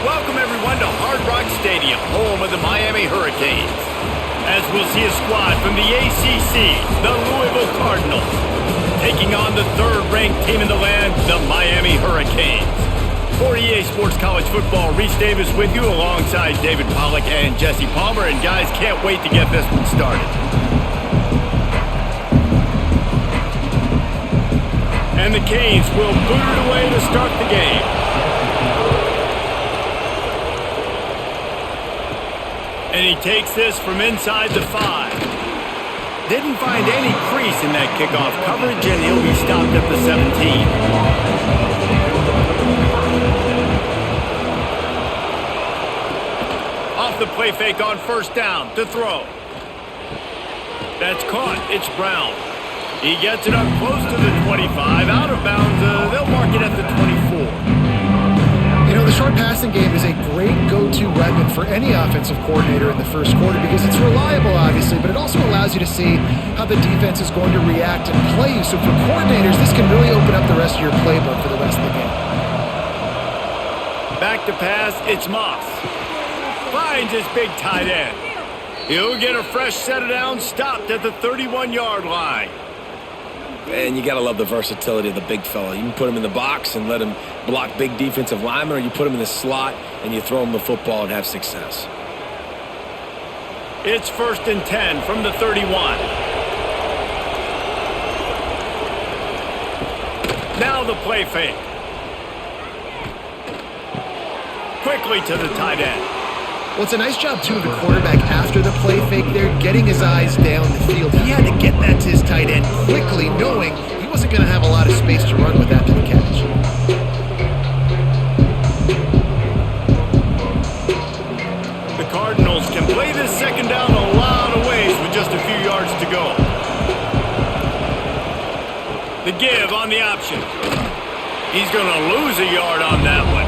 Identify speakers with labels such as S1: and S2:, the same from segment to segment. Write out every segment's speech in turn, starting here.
S1: Welcome everyone to Hard Rock Stadium, home of the Miami Hurricanes. As we'll see a squad from the ACC, the Louisville Cardinals, taking on the third-ranked team in the land, the Miami Hurricanes. For EA Sports College Football, Reese Davis with you alongside David Pollack and Jesse Palmer. And guys, can't wait to get this one started. And the Canes will boot it away to start the game. And he takes this from inside the 5. Didn't find any crease in that kickoff coverage, and he'll be stopped at the 17. Off the play fake on first down to throw. That's caught. It's Brown. He gets it up close to the 25. Out of bounds. They'll mark it at the 24.
S2: You know, the short passing game is a great go-to weapon for any offensive coordinator in the first quarter because it's reliable, obviously, but it also allows you to see how the defense is going to react and play you. So for coordinators, this can really open up the rest of your playbook for the rest of the game.
S1: Back to pass, it's Moss. Finds his big tight end. He'll get a fresh set of downs, stopped at the 31-yard line.
S3: And you got to love the versatility of the big fella. You can put him in the box and let him block big defensive linemen, or you put him in the slot and you throw him the football and have success.
S1: It's 1st and 10 from the 31. Now the play fake. Quickly to the tight end.
S2: Well, it's a nice job, too, of the quarterback after the play fake there, getting his eyes down the field. He had to get that to his tight end quickly, knowing he wasn't going to have a lot of space to run with after the catch.
S1: The Cardinals can play this second down a lot of ways with just a few yards to go. The give on the option. He's going to lose a yard on that one.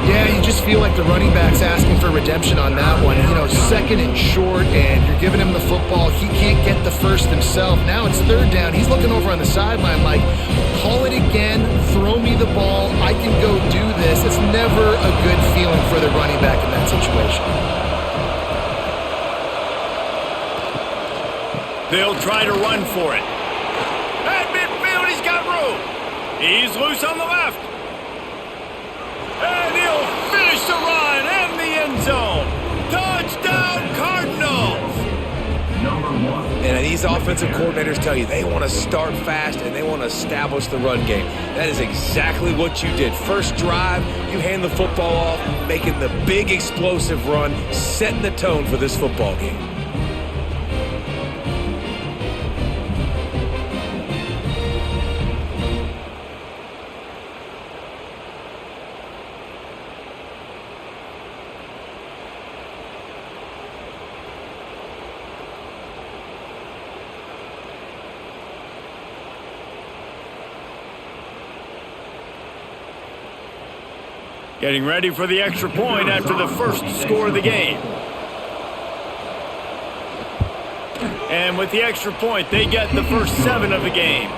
S2: Yeah, you just feel like the running back's asking for redemption on that one. You know, 2nd and short, and you're giving him the football. He can't get the first himself. Now it's 3rd down. He's looking over on the sideline like, call it again, throw me the ball, I can go do this. It's never a good feeling for the running back in that situation.
S1: They'll try to run for it. At midfield, he's got room. He's loose on the left. And he'll finish the run and the end zone. Touchdown, Cardinals!
S3: And these offensive coordinators tell you they want to start fast and they want to establish the run game. That is exactly what you did. First drive, you hand the football off, making the big explosive run, setting the tone for this football game.
S1: Getting ready for the extra point after the first score of the game. And with the extra point, they get the first 7 of the game.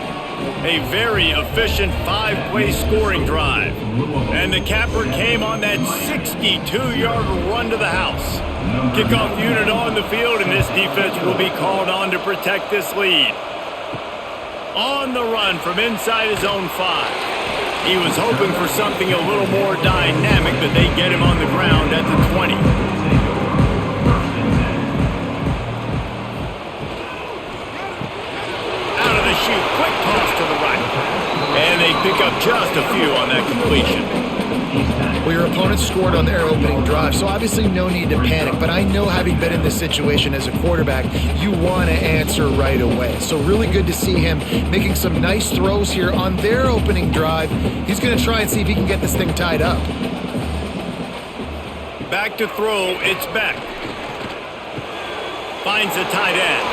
S1: A very efficient 5-play scoring drive. And the capper came on that 62-yard run to the house. Kickoff unit on the field, and this defense will be called on to protect this lead. On the run from inside his own 5. He was hoping for something a little more dynamic, but they get him on the ground at the 20. Out of the chute, quick toss to the right. And they pick up just a few on that completion.
S2: Well, your opponent scored on their opening drive, so obviously no need to panic. But I know, having been in this situation as a quarterback, you want to answer right away. So really good to see him making some nice throws here on their opening drive. He's going to try and see if he can get this thing tied up.
S1: Back to throw, it's Beck. Finds the tight end.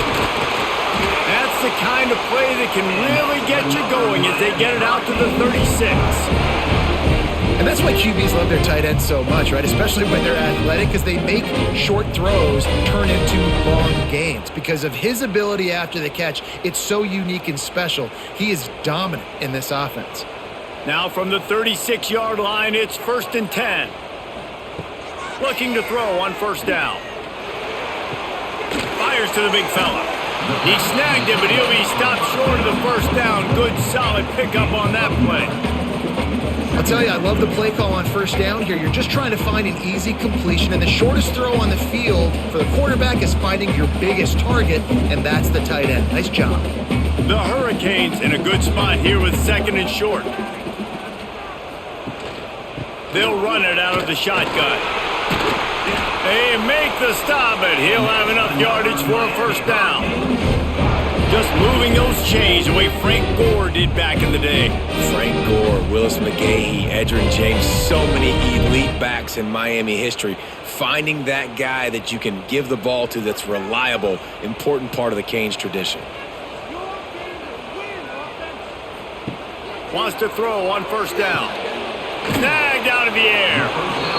S1: That's the kind of play that can really get you going as they get it out to the 36.
S2: And that's why QBs love their tight ends so much, right? Especially when they're athletic, because they make short throws turn into long gains. Because of his ability after the catch, it's so unique and special. He is dominant in this offense.
S1: Now from the 36-yard line, it's 1st and 10. Looking to throw on first down. Fires to the big fella. He snagged him, but he'll be stopped short of the first down. Good, solid pickup on that play.
S2: I'll tell you, I love the play call on first down here. You're just trying to find an easy completion, and the shortest throw on the field for the quarterback is finding your biggest target, and that's the tight end. Nice job.
S1: The Hurricanes in a good spot here with second and short. They'll run it out of the shotgun. They make the stop, but he'll have enough yardage for a first down. Just moving those chains the way Frank Gore did back in the day.
S3: Frank Gore, Willis McGahee, Edgerrin James, so many elite backs in Miami history. Finding that guy that you can give the ball to that's reliable, important part of the Canes tradition.
S1: Wants to throw on first down. Snagged out of the air.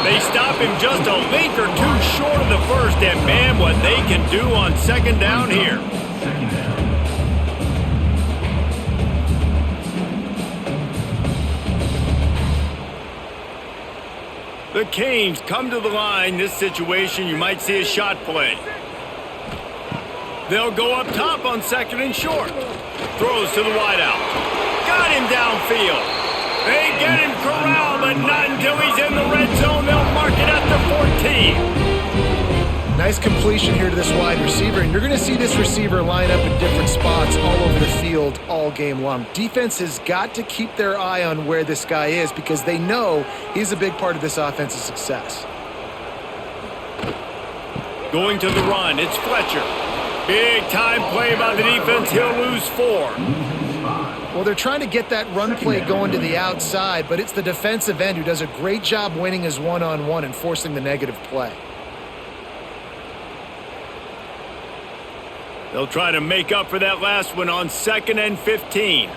S1: They stop him just a link or two short of the first, and man, what they can do on second down here. The Canes come to the line. This situation, you might see a shot play. They'll go up top on second and short. Throws to the wideout. Got him downfield. They get him corralled, but not until he's in the red zone. They'll mark it at the 14.
S2: Nice completion here to this wide receiver, and you're going to see this receiver line up in different spots all over the field all game long. Defense has got to keep their eye on where this guy is because they know he's a big part of this offense's success.
S1: Going to the run, it's Fletcher. Big time play by the defense. He'll lose 4.
S2: Well, they're trying to get that run play going to the outside, but it's the defensive end who does a great job winning his one-on-one and forcing the negative play.
S1: They'll try to make up for that last one on second and 15.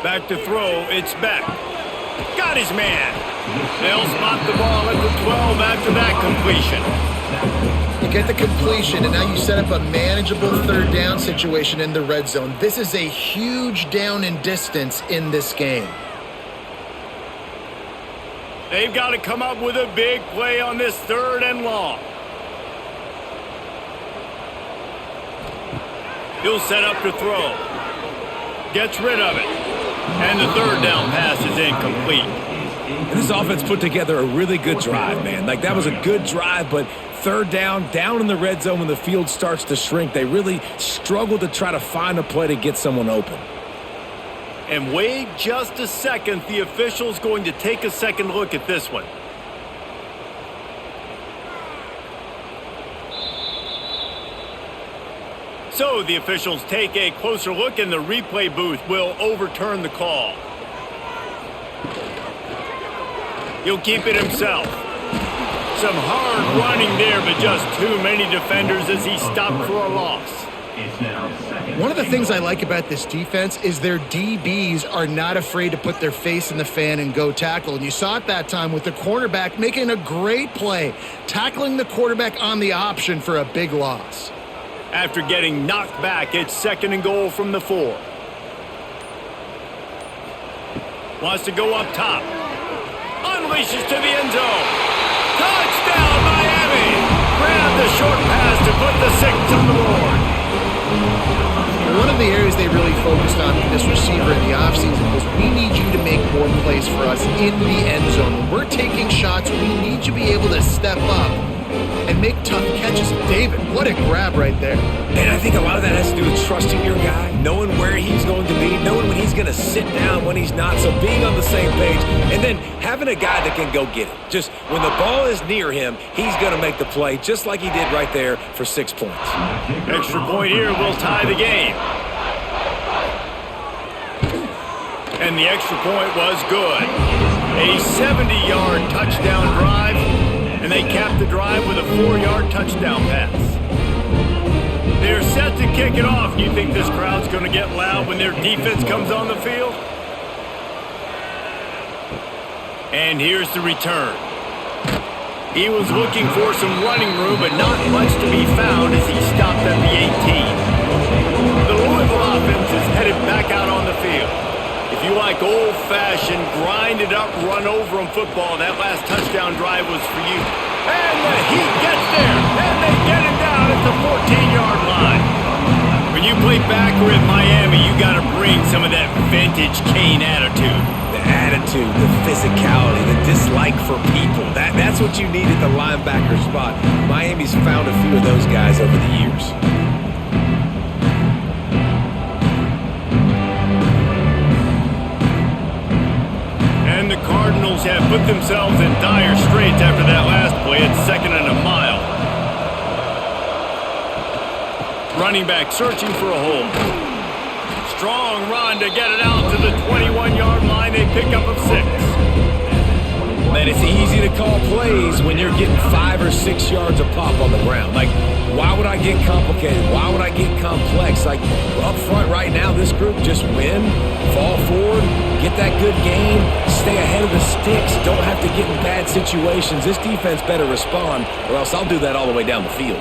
S1: Back to throw, it's Beck. Got his man. They'll spot the ball at the 12 after that completion.
S2: You get the completion, and now you set up a manageable third down situation in the red zone. This is a huge down in distance in this game.
S1: They've got to come up with a big play on this third and long. He'll set up to throw. Gets rid of it. And the third down pass is incomplete.
S3: And this offense put together a really good drive, man. Like, that was a good drive, but third down in the red zone when the field starts to shrink, they really struggle to try to find a play to get someone open.
S1: And wait just a second. The official's going to take a second look at this one. So the officials take a closer look, and the replay booth will overturn the call. He'll keep it himself. Some hard running there, but just too many defenders as he stopped for a loss.
S2: One of the things I like about this defense is their DBs are not afraid to put their face in the fan and go tackle. And you saw it that time with the cornerback making a great play, tackling the quarterback on the option for a big loss.
S1: After getting knocked back, it's second and goal from the 4. Wants to go up top. Unleashes to the end zone. Touchdown, Miami! Grab the short pass to put the 6 on the board.
S2: One of the areas they really focused on with this receiver in the offseason was we need you to make more plays for us in the end zone. When we're taking shots, we need you to be able to step up and make tough catches. David, what a grab right there.
S3: And I think a lot of that has to do with trusting your guy, knowing where he's going to be, knowing when he's going to sit down, when he's not. So being on the same page, and then having a guy that can go get it. Just when the ball is near him, he's going to make the play, just like he did right there for 6 points.
S1: Extra point here will tie the game. And the extra point was good. A 70-yard touchdown drive. And they capped the drive with a 4-yard touchdown pass. They're set to kick it off. You think this crowd's going to get loud when their defense comes on the field? And here's the return. He was looking for some running room, but not much to be found as he stopped at the 18. The Louisville offense is headed back out on the field. If you like old-fashioned, grinded-up, run-over-'em football, that last touchdown drive was for you. And the Heat gets there, and they get it down at the 14-yard line. When you play back or at Miami, you got to bring some of that vintage Kane attitude.
S3: The attitude, the physicality, the dislike for people. That's what you need at the linebacker spot. Miami's found a few of those guys over the years.
S1: And the Cardinals have put themselves in dire straits after that last play. It's 2nd and a mile. Running back searching for a hole. Strong run to get it out to the 21-yard line. They pick up of 6.
S3: Man, it's easy to call plays when you're getting 5 or 6 yards a pop on the ground. Like, why would I get complicated? Why would I get complex? Like, up front right now, this group just win, fall forward, get that good game, stay ahead of the sticks, don't have to get in bad situations. This defense better respond, or else I'll do that all the way down the field.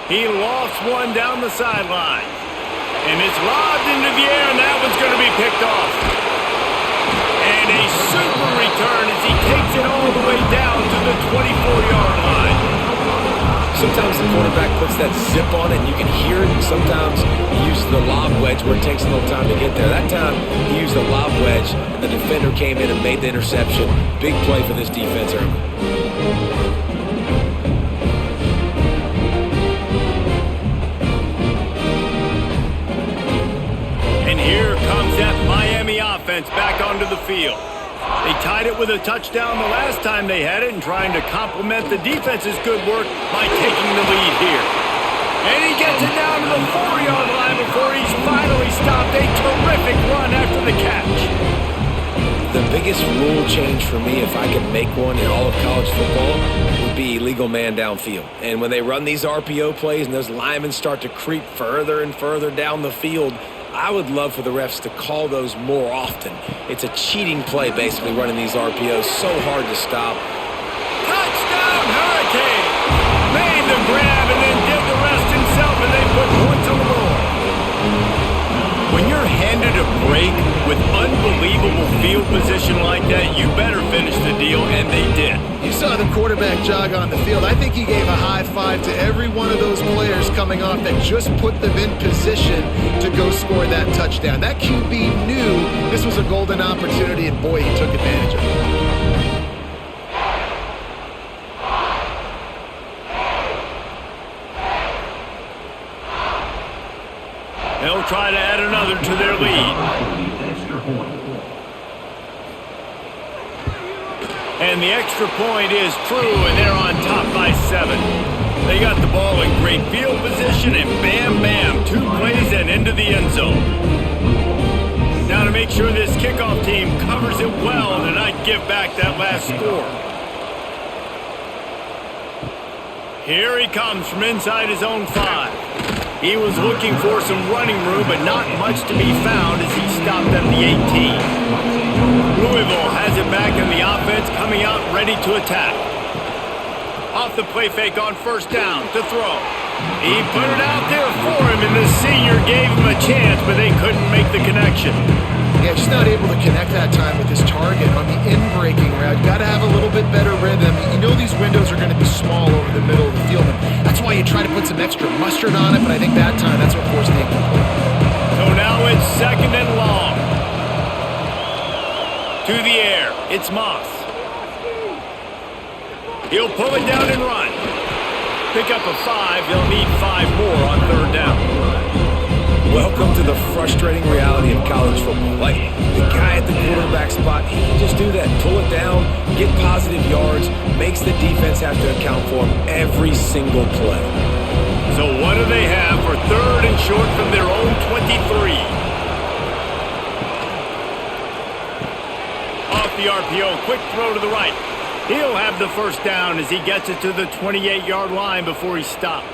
S1: He lofts one down the sideline. And it's lobbed into the air, and that one's going to be picked off. And a super return as he takes it all the way down to the 24-yard line.
S3: Sometimes the quarterback puts that zip on it, and you can hear it. And sometimes he uses the lob wedge where it takes a little time to get there. That time, he used the lob wedge, and the defender came in and made the interception. Big play for this defense early.
S1: Here comes that Miami offense back onto the field. They tied it with a touchdown the last time they had it and trying to complement the defense's good work by taking the lead here. And he gets it down to the 4-yard line before he's finally stopped. A terrific run after the catch.
S3: The biggest rule change for me, if I could make one in all of college football, would be illegal man downfield. And when they run these RPO plays and those linemen start to creep further and further down the field, I would love for the refs to call those more often. It's a cheating play, basically, running these RPOs. So hard to stop.
S1: Touchdown, Hurricane! Made the grab and then did the rest himself, and they put points on the board. When you're handed a break with unbelievable field position like that, you better finish the deal, and they did.
S2: You saw the quarterback jog on the field. I think he gave a high five to every one of those players coming off that just put them in position to go score that touchdown. That QB knew this was a golden opportunity, and boy, he took advantage of it.
S1: They'll try to add another to their lead. And the extra point is true, and they're on top by 7. They got the ball in great field position, and bam, bam, 2 plays and into the end zone. Now to make sure this kickoff team covers it well and not give back that last score. Here he comes from inside his own 5. He was looking for some running room, but not much to be found as he stopped at the 18. Louisville has it back in the offense, coming out ready to attack. Off the play fake on 1st down to throw. He put it out there for him, and the senior gave him a chance, but they couldn't make the connection.
S2: Yeah, just not able to connect that time with his target on the in-breaking route. Got to have a little bit better rhythm. You know these windows are going to be small over the middle of the field, and that's why you try to put some extra mustard on it, but I think that time that's what forced the incomplete.
S1: So now it's 2nd and long. To the air, it's Moss. He'll pull it down and run. Pick up a 5, they'll need 5 more on 3rd down.
S3: Welcome to the frustrating reality of college football. Like, the guy at the quarterback spot, he can just do that. Pull it down, get positive yards, makes the defense have to account for him every single play.
S1: So what do they have for 3rd and short from their own 23? Off the RPO, quick throw to the right. He'll have the 1st down as he gets it to the 28-yard line before he stopped.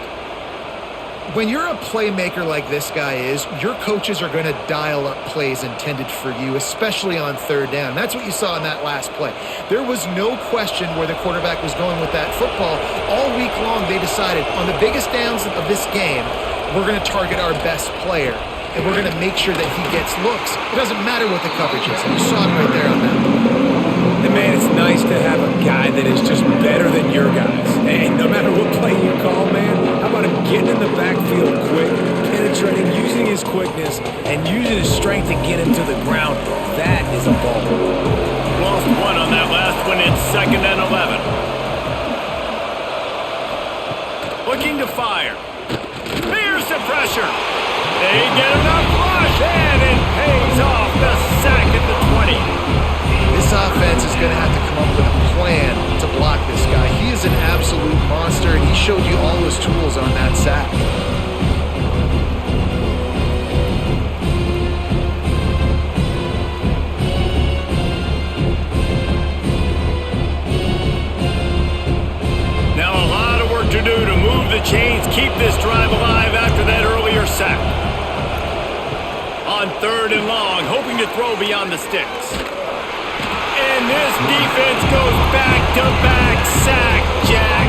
S2: When you're a playmaker like this guy is, your coaches are going to dial up plays intended for you, especially on 3rd down. That's what you saw in that last play. There was no question where the quarterback was going with that football. All week long, they decided on the biggest downs of this game, we're going to target our best player. and we're going to make sure that he gets looks. It doesn't matter what the coverage is, and you saw it right there on that one.
S3: And man, it's nice to have a guy that is just better than your guys. And no matter what play you call, man, how about him getting in the backfield quick, penetrating, using his quickness, and using his strength to get him to the ground. That is a ball.
S1: Lost one on that last one. It's 2nd and 11. Looking to fire. Here's the pressure. They get enough rush, and it pays off. The sack at the 20.
S2: This offense is going to have to come up with a plan to block this guy. He is an absolute monster, and he showed you all his tools on that sack.
S1: Now a lot of work to do to move the chains, keep this drive alive after that earlier sack. On 3rd and long, hoping to throw beyond the sticks. And this defense goes back-to-back sack, Jack.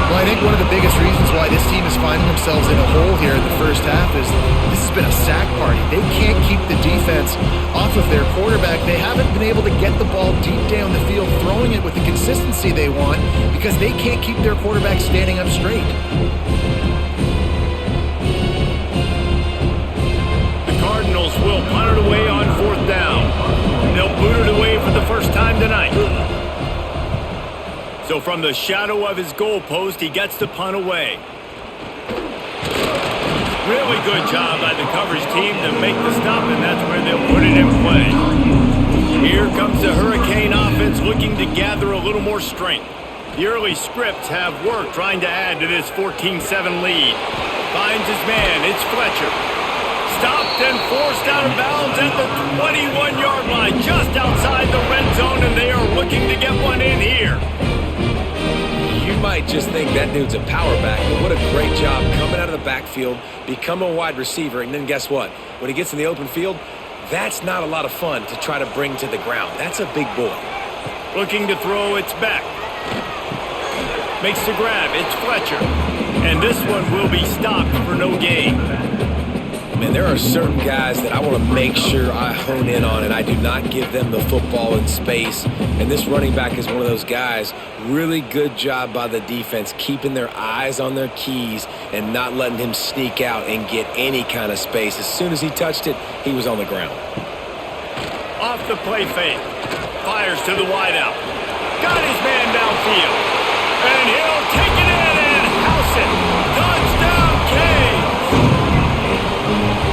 S2: Well, I think one of the biggest reasons why this team is finding themselves in a hole here in the first half is this has been a sack party. They can't keep the defense off of their quarterback. They haven't been able to get the ball deep down the field, throwing it with the consistency they want because they can't keep their quarterback standing up straight.
S1: The Cardinals will punt it away on 4th down. They'll boot it away for the first time tonight. So from the shadow of his goalpost, he gets the punt away. Really good job by the coverage team to make the stop, and that's where they'll put it in play. Here comes the Hurricane offense looking to gather a little more strength. The early scripts have worked trying to add to this 14-7 lead. Finds his man, it's Fletcher. Stopped and forced out of bounds at the 21-yard line, just outside the red zone, and they are looking to get one in here.
S3: You might just think that dude's a power back, but what a great job coming out of the backfield, become a wide receiver, and then guess what? When he gets in the open field, that's not a lot of fun to try to bring to the ground. That's a big boy.
S1: Looking to throw, it's back. Makes the grab, it's Fletcher. And this one will be stopped for no gain.
S3: Man, there are certain guys that I want to make sure I hone in on, and I do not give them the football in space. And this running back is one of those guys. Really good job by the defense, keeping their eyes on their keys and not letting him sneak out and get any kind of space. As soon as he touched it, he was on the ground.
S1: Off the play fake. Fires to the wideout. Got his man downfield. And he'll take it in and house it. Touchdown, Canes!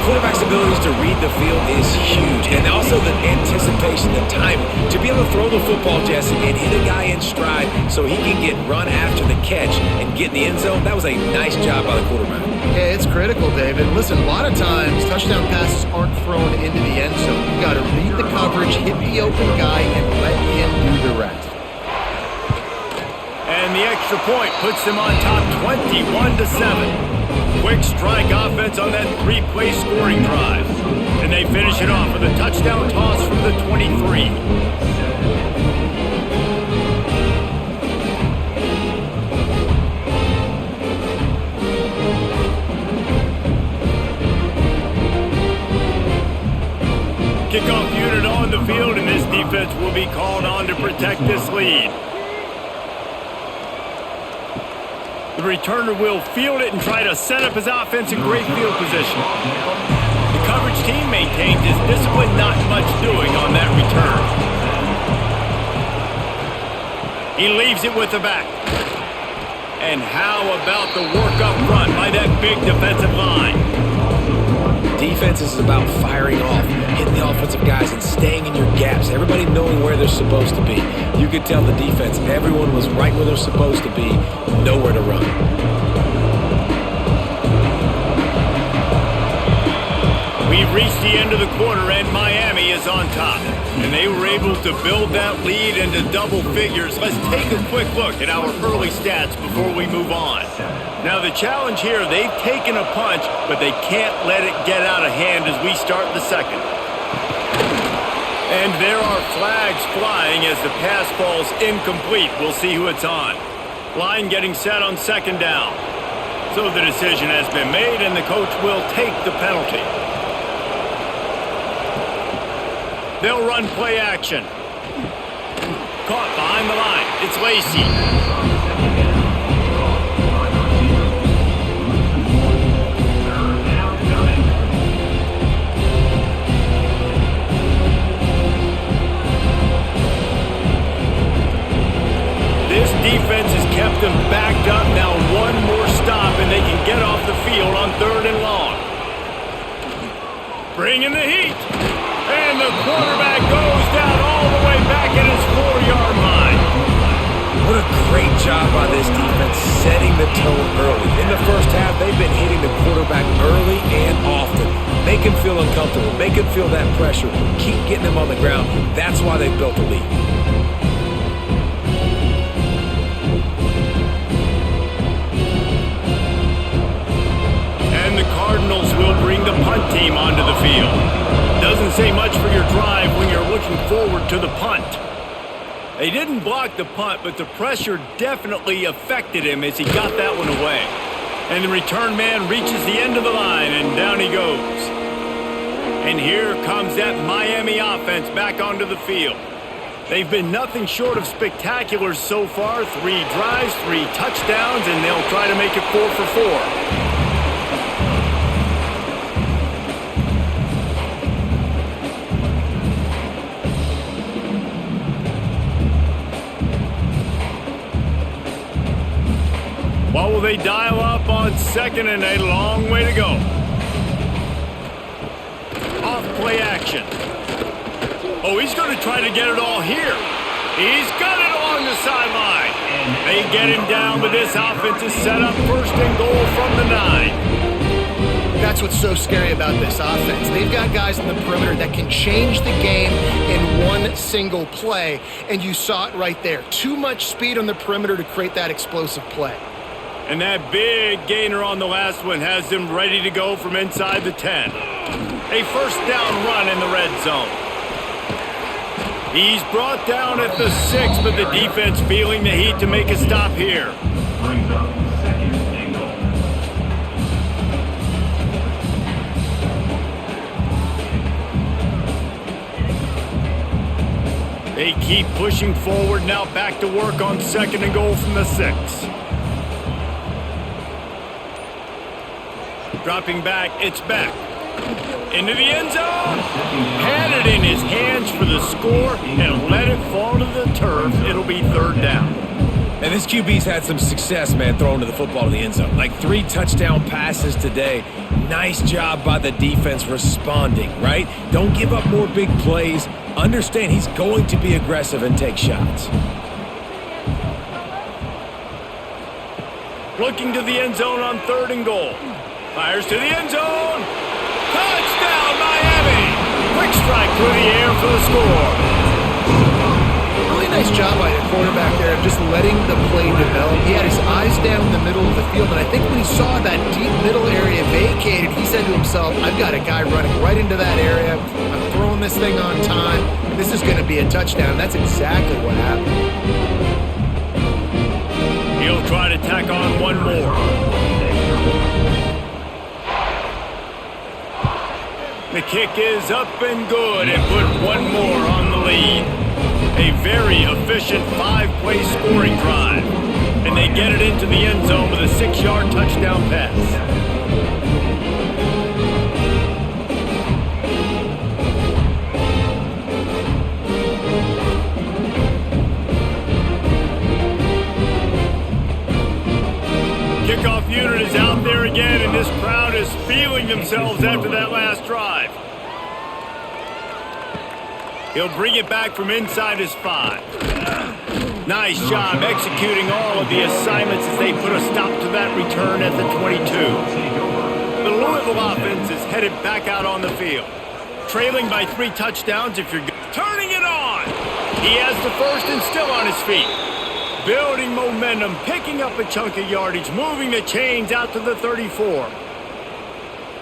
S3: Quarterback's abilities to read the field is huge, and also the anticipation, the timing. To be able to throw the football, Jesse, and hit a guy in stride so he can get run after the catch and get in the end zone, that was a nice job by the quarterback.
S2: Yeah, it's critical, David. Listen, a lot of times touchdown passes aren't thrown into the end zone. You've got to read the coverage, hit the open guy, and let him do the rest.
S1: And the extra point puts them on top 21-7. Quick strike offense on that 3-play scoring drive. And they finish it off with a touchdown toss from the 23. Kickoff unit on the field, and this defense will be called on to protect this lead. The returner will field it and try to set up his offense in great field position. The coverage team maintains his discipline, not much doing on that return. He leaves it with the back. And how about the work up front by that big defensive line?
S3: Defense is about firing off, hitting the offensive guys and staying in your gaps. Everybody knowing where they're supposed to be. You could tell the defense, everyone was right where they're supposed to be, nowhere to run.
S1: We've reached the end of the quarter and Miami is on top. And they were able to build that lead into double figures. Let's take a quick look at our early stats before we move on. Now the challenge here, they've taken a punch, but they can't let it get out of hand as we start the second. And there are flags flying as the pass falls incomplete. We'll see who it's on. Line getting set on 2nd down. So the decision has been made and the coach will take the penalty. They'll run play action. Caught behind the line. It's Lacey. This defense has kept them backed up. Now one more stop and they can get off the field on 3rd and long. Bringing the heat. And the quarterback goes down all the way back at his 4-yard line.
S3: What a great job by this defense setting the tone early. In the first half, they've been hitting the quarterback early and often. Make him feel uncomfortable. Make him feel that pressure. Keep getting him on the ground. That's why they've built a lead.
S1: And the Cardinals will bring the punt team onto the field. Doesn't say much for your drive when you're looking forward to the punt. They didn't block the punt, but the pressure definitely affected him as he got that one away. And the return man reaches the end of the line, and down he goes. And here comes that Miami offense back onto the field. They've been nothing short of spectacular so far. 3 drives, 3 touchdowns, and they'll try to make it 4 for 4. What will they dial up on 2nd and a long way to go? Off play action. Oh, he's going to try to get it all here. He's got it along the sideline. They get him down, but this offense is set up 1st and goal from the 9.
S2: That's what's so scary about this offense. They've got guys in the perimeter that can change the game in one single play, and you saw it right there. Too much speed on the perimeter to create that explosive play.
S1: And that big gainer on the last one has them ready to go from inside the 10. A 1st down run in the red zone. He's brought down at the 6, but the defense feeling the heat to make a stop here. They keep pushing forward, now back to work on 2nd and goal from the 6. Dropping back, it's back. Into the end zone. Had it in his hands for the score and let it fall to the turf. It'll be 3rd down.
S3: And this QB's had some success, man, throwing to the football to the end zone. Like 3 touchdown passes today. Nice job by the defense responding, right? Don't give up more big plays. Understand he's going to be aggressive and take shots.
S1: Looking to the end zone on 3rd and goal. Fires to the end zone. Touchdown, Miami! Quick strike through the air for the score.
S2: Really nice job by the quarterback there of just letting the play develop. He had his eyes down the middle of the field, and I think when he saw that deep middle area vacated, he said to himself, I've got a guy running right into that area. I'm throwing this thing on time. This is going to be a touchdown. That's exactly what happened.
S1: He'll try to tack on one more. The kick is up and good and put one more on the lead. A very efficient 5-play scoring drive. And they get it into the end zone with a 6-yard touchdown pass. Kickoff unit is out there again, and this crowd is feeling themselves after that last drive. He'll bring it back from inside his 5. Nice job executing all of the assignments as they put a stop to that return at the 22. The Louisville offense is headed back out on the field. Trailing by 3 touchdowns if you're turning it on. He has the 1st and still on his feet. Building momentum, picking up a chunk of yardage, moving the chains out to the 34.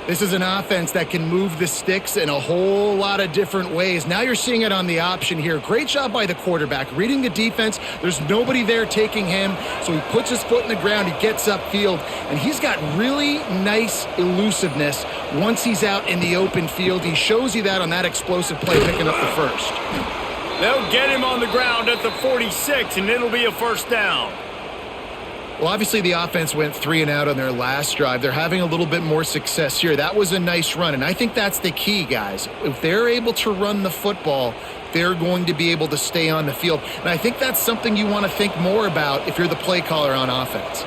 S2: This is an offense that can move the sticks in a whole lot of different ways. Now you're seeing it on the option here. Great job by the quarterback. Reading the defense, there's nobody there taking him, so he puts his foot in the ground, he gets upfield, and he's got really nice elusiveness once he's out in the open field. He shows you that on that explosive play picking up the first.
S1: They'll get him on the ground at the 46, and it'll be a first down.
S2: Well, obviously the offense went 3 and out on their last drive. They're having a little bit more success here. That was a nice run, and I think that's the key, guys. If they're able to run the football, they're going to be able to stay on the field. And I think that's something you want to think more about if you're the play caller on offense.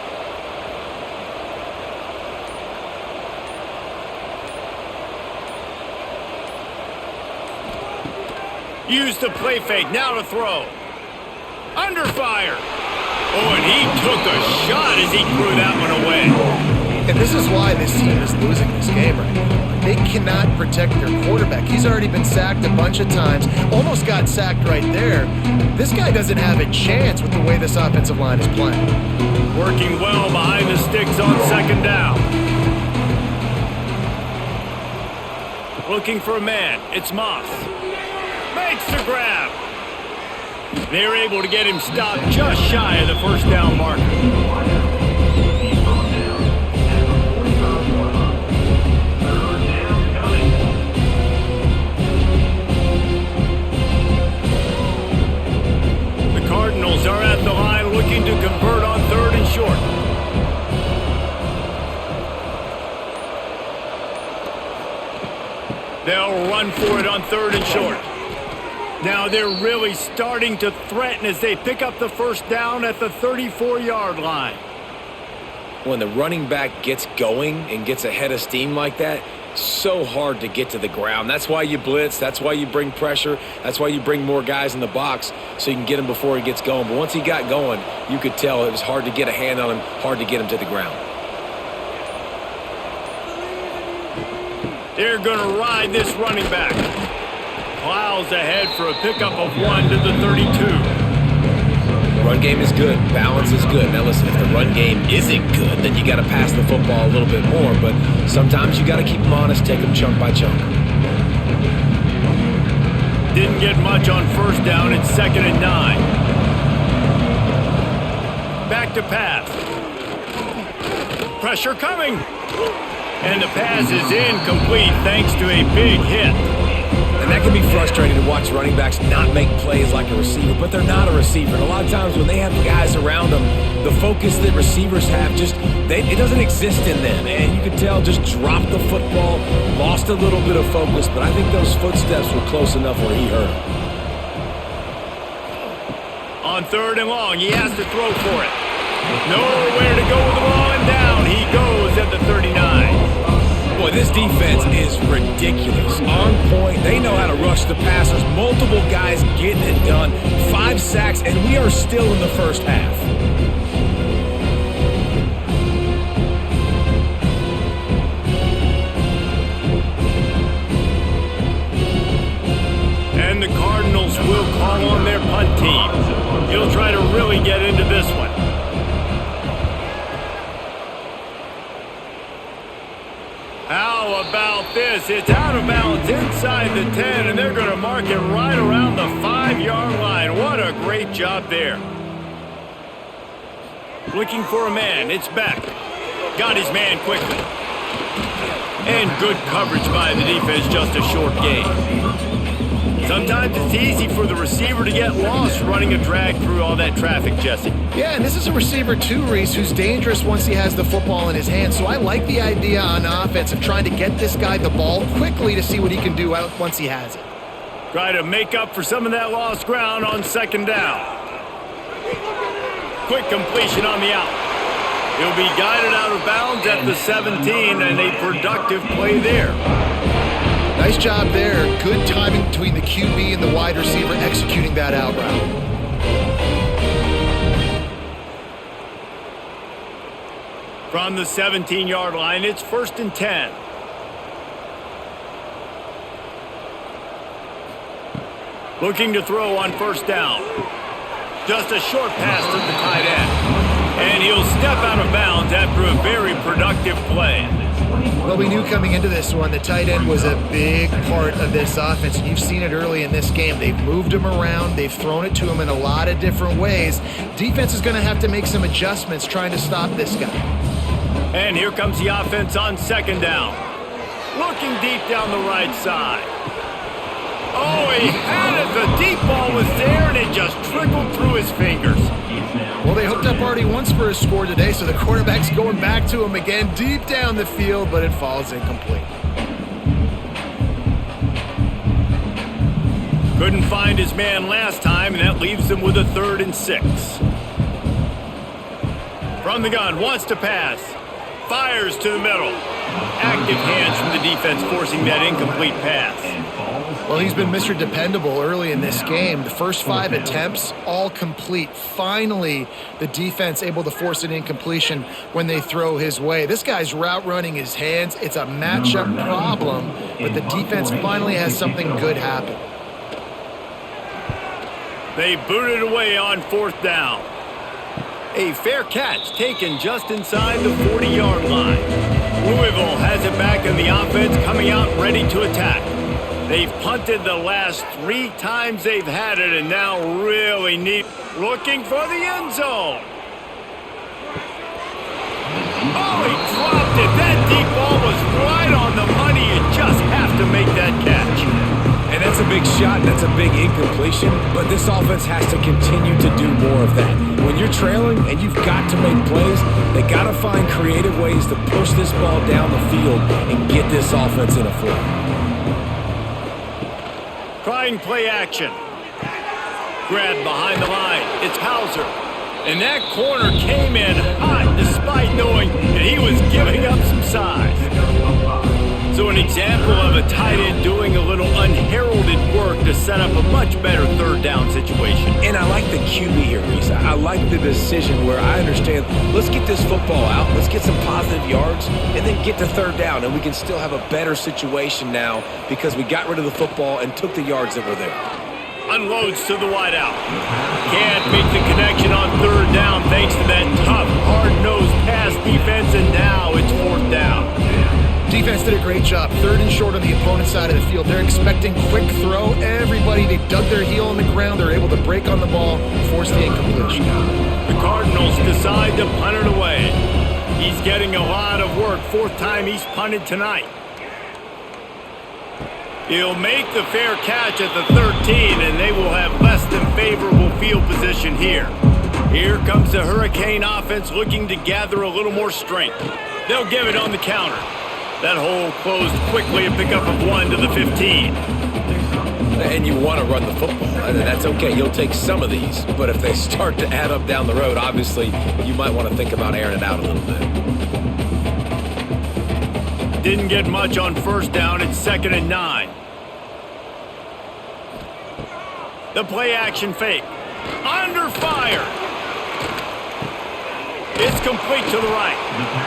S1: Use the play fake, now to throw. Under fire. Oh, and he took a shot as he threw that one away.
S2: And this is why this team is losing this game right now. They cannot protect their quarterback. He's already been sacked a bunch of times, almost got sacked right there. This guy doesn't have a chance with the way this offensive line is playing.
S1: Working well behind the sticks on second down. Looking for a man, it's Moss. Makes the grab. They're able to get him stopped just shy of the first down marker. The Cardinals are at the line looking to convert on 3rd and short. They'll run for it on 3rd and short. Now they're really starting to threaten as they pick up the first down at the 34-yard line.
S3: When the running back gets going and gets ahead of steam like that, so hard to get to the ground. That's why you blitz. That's why you bring pressure. That's why you bring more guys in the box so you can get him before he gets going. But once he got going, you could tell it was hard to get a hand on him, hard to get him to the ground.
S1: They're going to ride this running back. Plows ahead for a pickup of 1 to the 32.
S3: Run game is good. Balance is good. Now listen, if the run game isn't good, then you got to pass the football a little bit more. But sometimes you got to keep them honest, take them chunk by chunk.
S1: Didn't get much on first down. It's 2nd and 9. Back to pass. Pressure coming. And the pass is incomplete thanks to a big hit.
S3: And that can be frustrating to watch running backs not make plays like a receiver, but they're not a receiver. And a lot of times when they have guys around them, the focus that receivers have it doesn't exist in them. And you can tell just dropped the football, lost a little bit of focus, but I think those footsteps were close enough where he hurt him.
S1: On 3rd and long, he has to throw for it. Nowhere to go with the ball, and down he goes at the 39.
S3: Boy, this defense is ridiculous. On point, they know how to rush the passers. Multiple guys getting it done. 5 sacks, and we are still in the first half.
S1: And the Cardinals will call on their punt team. He'll try to really get into this one. How about this? It's out of bounds inside the 10, and they're going to mark it right around the 5-yard line. What a great job there. Looking for a man. It's back. Got his man quickly. And good coverage by the defense, just a short gain. Sometimes it's easy for the receiver to get lost running a drag through all that traffic, Jesse.
S2: Yeah, and this is a receiver too, Reese, who's dangerous once he has the football in his hands. So I like the idea on offense of trying to get this guy the ball quickly to see what he can do out once he has it.
S1: Try to make up for some of that lost ground on 2nd down. Quick completion on the out. He'll be guided out of bounds at the 17, and a productive play there.
S2: Nice job there. Good timing between the QB and the wide receiver executing that out route.
S1: From the 17-yard line, it's 1st and 10. Looking to throw on 1st down. Just a short pass to the tight end. And he'll step out of bounds after a very productive play.
S2: Well, we knew coming into this one, the tight end was a big part of this offense. And you've seen it early in this game. They've moved him around. They've thrown it to him in a lot of different ways. Defense is going to have to make some adjustments trying to stop this guy.
S1: And here comes the offense on second down. Looking deep down the right side. Oh, he had it. The deep ball was there, and it just trickled through his fingers.
S2: Well, they hooked up already once for a score today, so the quarterback's going back to him again deep down the field, but it falls incomplete.
S1: Couldn't find his man last time, and that leaves him with a 3rd and 6. From the gun, wants to pass. Fires to the middle. Active hands from the defense forcing that incomplete pass.
S2: Well, he's been Mr. Dependable early in this game. The first 5 attempts, all complete. Finally, the defense able to force an incompletion when they throw his way. This guy's route running his hands. It's a matchup problem, but the defense finally has something good happen.
S1: They booted away on 4th down. A fair catch taken just inside the 40-yard line. Louisville has it back in the offense, coming out ready to attack. They've punted the last 3 times they've had it, and now really need looking for the end zone. Oh, he dropped it. That deep ball was right on the money. You just have to make that catch.
S3: And that's a big shot, and that's a big incompletion, but this offense has to continue to do more of that. When you're trailing and you've got to make plays, they got to find creative ways to push this ball down the field and get this offense in a flow.
S1: Trying play action. Grabbed behind the line. It's Hauser. And that corner came in hot despite knowing that he was giving up some size. So an example of a tight end doing a little unheralded work to set up a much better 3rd down situation.
S3: And I like the QB here, Reese. I like the decision where I understand, let's get this football out, let's get some positive yards, and then get to 3rd down, and we can still have a better situation now because we got rid of the football and took the yards that were there.
S1: Unloads to the wideout. Can't make the connection on 3rd down thanks to that tough, hard-nosed pass defense, and now it's 4th down.
S2: Defense did a great job. 3rd and short on the opponent's side of the field. They're expecting quick throw. Everybody, they dug their heel on the ground. They're able to break on the ball, force the incompletion.
S1: The Cardinals decide to punt it away. He's getting a lot of work. 4th time he's punted tonight. He'll make the fair catch at the 13, and they will have less than favorable field position here. Here comes the Hurricane offense looking to gather a little more strength. They'll give it on the counter. That hole closed quickly, a pickup of 1 to the 15.
S3: And you want to run the football, and that's okay. You'll take some of these, but if they start to add up down the road, obviously you might want to think about airing it out a little bit.
S1: Didn't get much on 1st down. It's 2nd and 9. The play action fake. Under fire. It's complete to the right.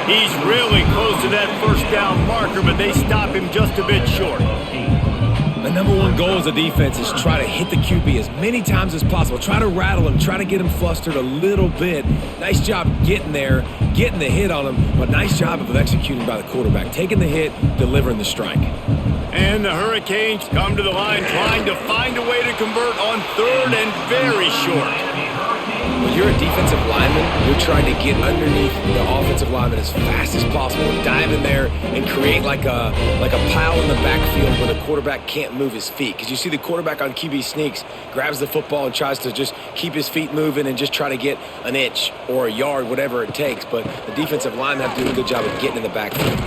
S1: He's really close to that 1st down marker, but they stop him just a bit short.
S3: The number 1 goal as a defense is try to hit the QB as many times as possible. Try to rattle him, try to get him flustered a little bit. Nice job getting there, getting the hit on him, but nice job of executing by the quarterback. Taking the hit, delivering the strike.
S1: And the Hurricanes come to the line trying to find a way to convert on 3rd and very short.
S3: When you're a defensive lineman, you're trying to get underneath the offensive lineman as fast as possible, dive in there and create like a pile in the backfield where the quarterback can't move his feet. Because you see the quarterback on QB sneaks, grabs the football and tries to just keep his feet moving and just try to get an inch or a yard, whatever it takes. But the defensive linemen have to do a good job of getting in the backfield.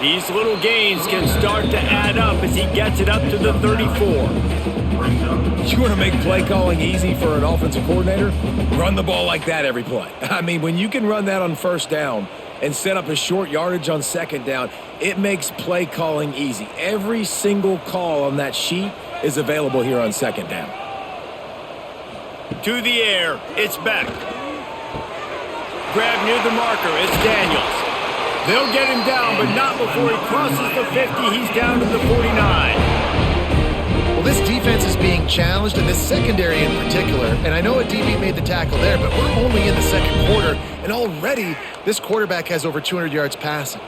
S1: These little gains can start to add up as he gets it up to the 34.
S3: You want to make play calling easy for an offensive coordinator? Run the ball like that every play. I mean, when you can run that on 1st down and set up a short yardage on 2nd down, it makes play calling easy. Every single call on that sheet is available here on 2nd down.
S1: To the air, it's back. Grab near the marker, it's Daniels. They'll get him down, but not before he crosses the 50. He's down to the 49.
S2: Well, this defense is being challenged, and this secondary in particular. And I know a DB made the tackle there, but we're only in the 2nd quarter, and already this quarterback has over 200 yards passing.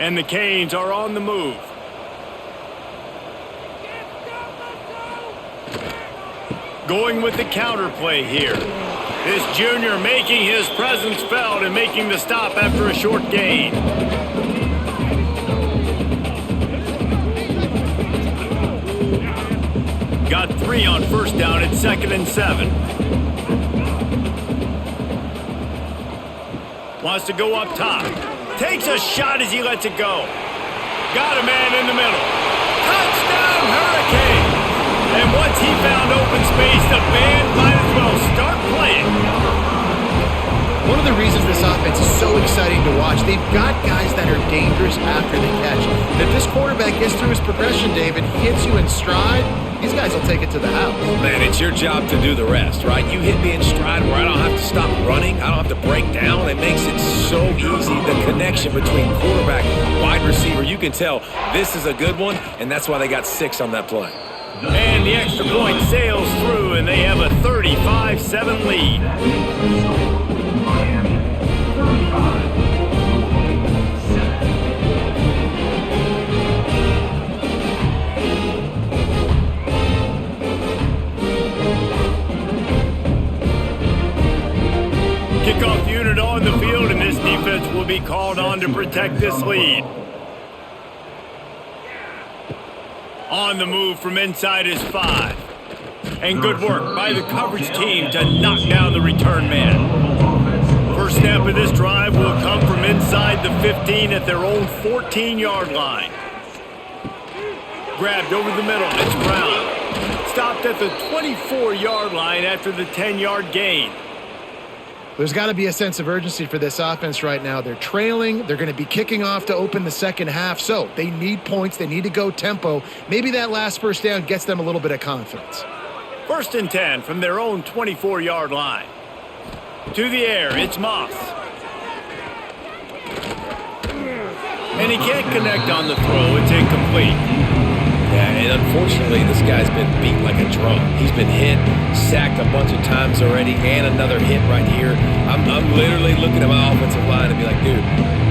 S1: And the Canes are on the move. Going with the counter play here. This junior making his presence felt and making the stop after a short gain. Got 3 on first down at 2nd and 7. Wants to go up top. Takes a shot as he lets it go. Got a man in the middle. Touchdown, Hurricane! And once he found open space, the band might as well start playing.
S2: One of the reasons this offense is so exciting to watch, they've got guys that are dangerous after the catch. And if this quarterback gets through his progression, David, hits you in stride, these guys will take it to the house.
S3: Man, it's your job to do the rest, right? You hit me in stride where I don't have to stop running. I don't have to break down. It makes it so easy. The connection between quarterback, wide receiver, you can tell this is a good one, and that's why they got 6 on that play.
S1: And the extra point sails through, and they have a 35-7 lead. Kickoff unit on the field, and this defense will be called on to protect this lead. On the move from inside is 5. And good work by the coverage team to knock down the return man. First snap of this drive will come from inside the 15 at their own 14-yard line. Grabbed over the middle, it's Brown. Stopped at the 24-yard line after the 10-yard gain.
S2: There's got to be a sense of urgency for this offense right now. They're trailing. They're going to be kicking off to open the second half. So they need points. They need to go tempo. Maybe that last first down gets them a little bit of confidence.
S1: 1st and 10 from their own 24-yard line. To the air, it's Moss. And he can't connect on the throw. It's incomplete.
S3: Yeah, and unfortunately, this guy's been beat like a drum. He's been hit, sacked a bunch of times already, and another hit right here. I'm literally looking at my offensive line and be like, dude,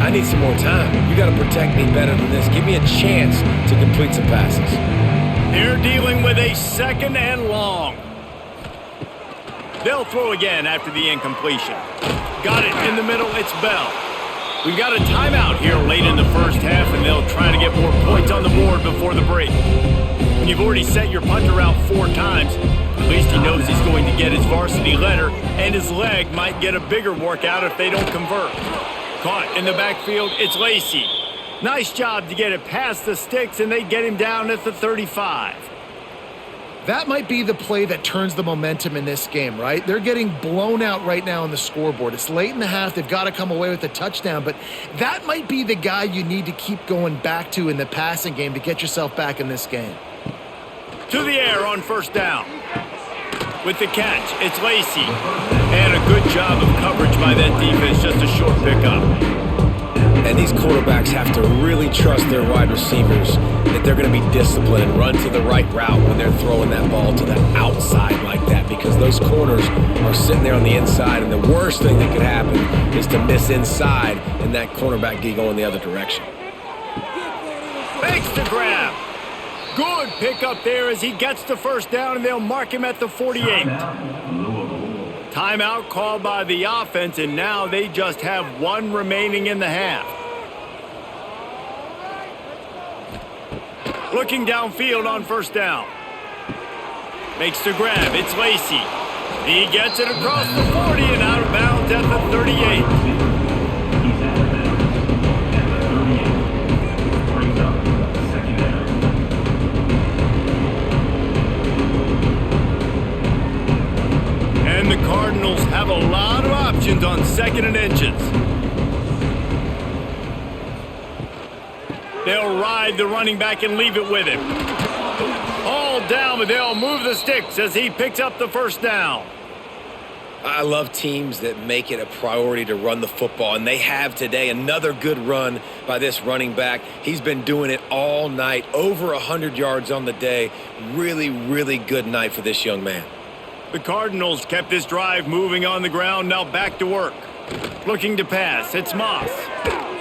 S3: I need some more time. You got to protect me better than this. Give me a chance to complete some passes.
S1: They're dealing with a 2nd and long. They'll throw again after the incompletion. Got it in the middle, it's Bell. We've got a timeout here late in the first half, and they'll try to get more points on the board before the break. When you've already set your punter out 4 times, at least he knows he's going to get his varsity letter, and his leg might get a bigger workout if they don't convert. Caught in the backfield, it's Lacey. Nice job to get it past the sticks, and they get him down at the 35.
S2: That might be the play that turns the momentum in this game, right? They're getting blown out right now on the scoreboard. It's late in the half. They've got to come away with a touchdown, but that might be the guy you need to keep going back to in the passing game to get yourself back in this game.
S1: To the air on first down. With the catch, it's Lacey. And a good job of coverage by that defense, just a short pickup.
S3: And these quarterbacks have to really trust their wide receivers that they're going to be disciplined and run to the right route when they're throwing that ball to the outside like that, because those corners are sitting there on the inside, and the worst thing that could happen is to miss inside and that cornerback get going the other direction.
S1: Makes the grab. Good pickup there as he gets the first down, and they'll mark him at the 48. Timeout called by the offense, and now they just have 1 remaining in the half. Looking downfield on first down. Makes the grab. It's Lacey. He gets it across the 40 and out of bounds at the 38. And the Cardinals have a lot of options on 2nd and inches. They'll ride the running back and leave it with him. All down, but they'll move the sticks as he picks up the first down.
S3: I love teams that make it a priority to run the football, and they have today. Another good run by this running back. He's been doing it all night, over 100 yards on the day. Really, really good night for this young man.
S1: The Cardinals kept this drive moving on the ground, now back to work. Looking to pass, it's Moss.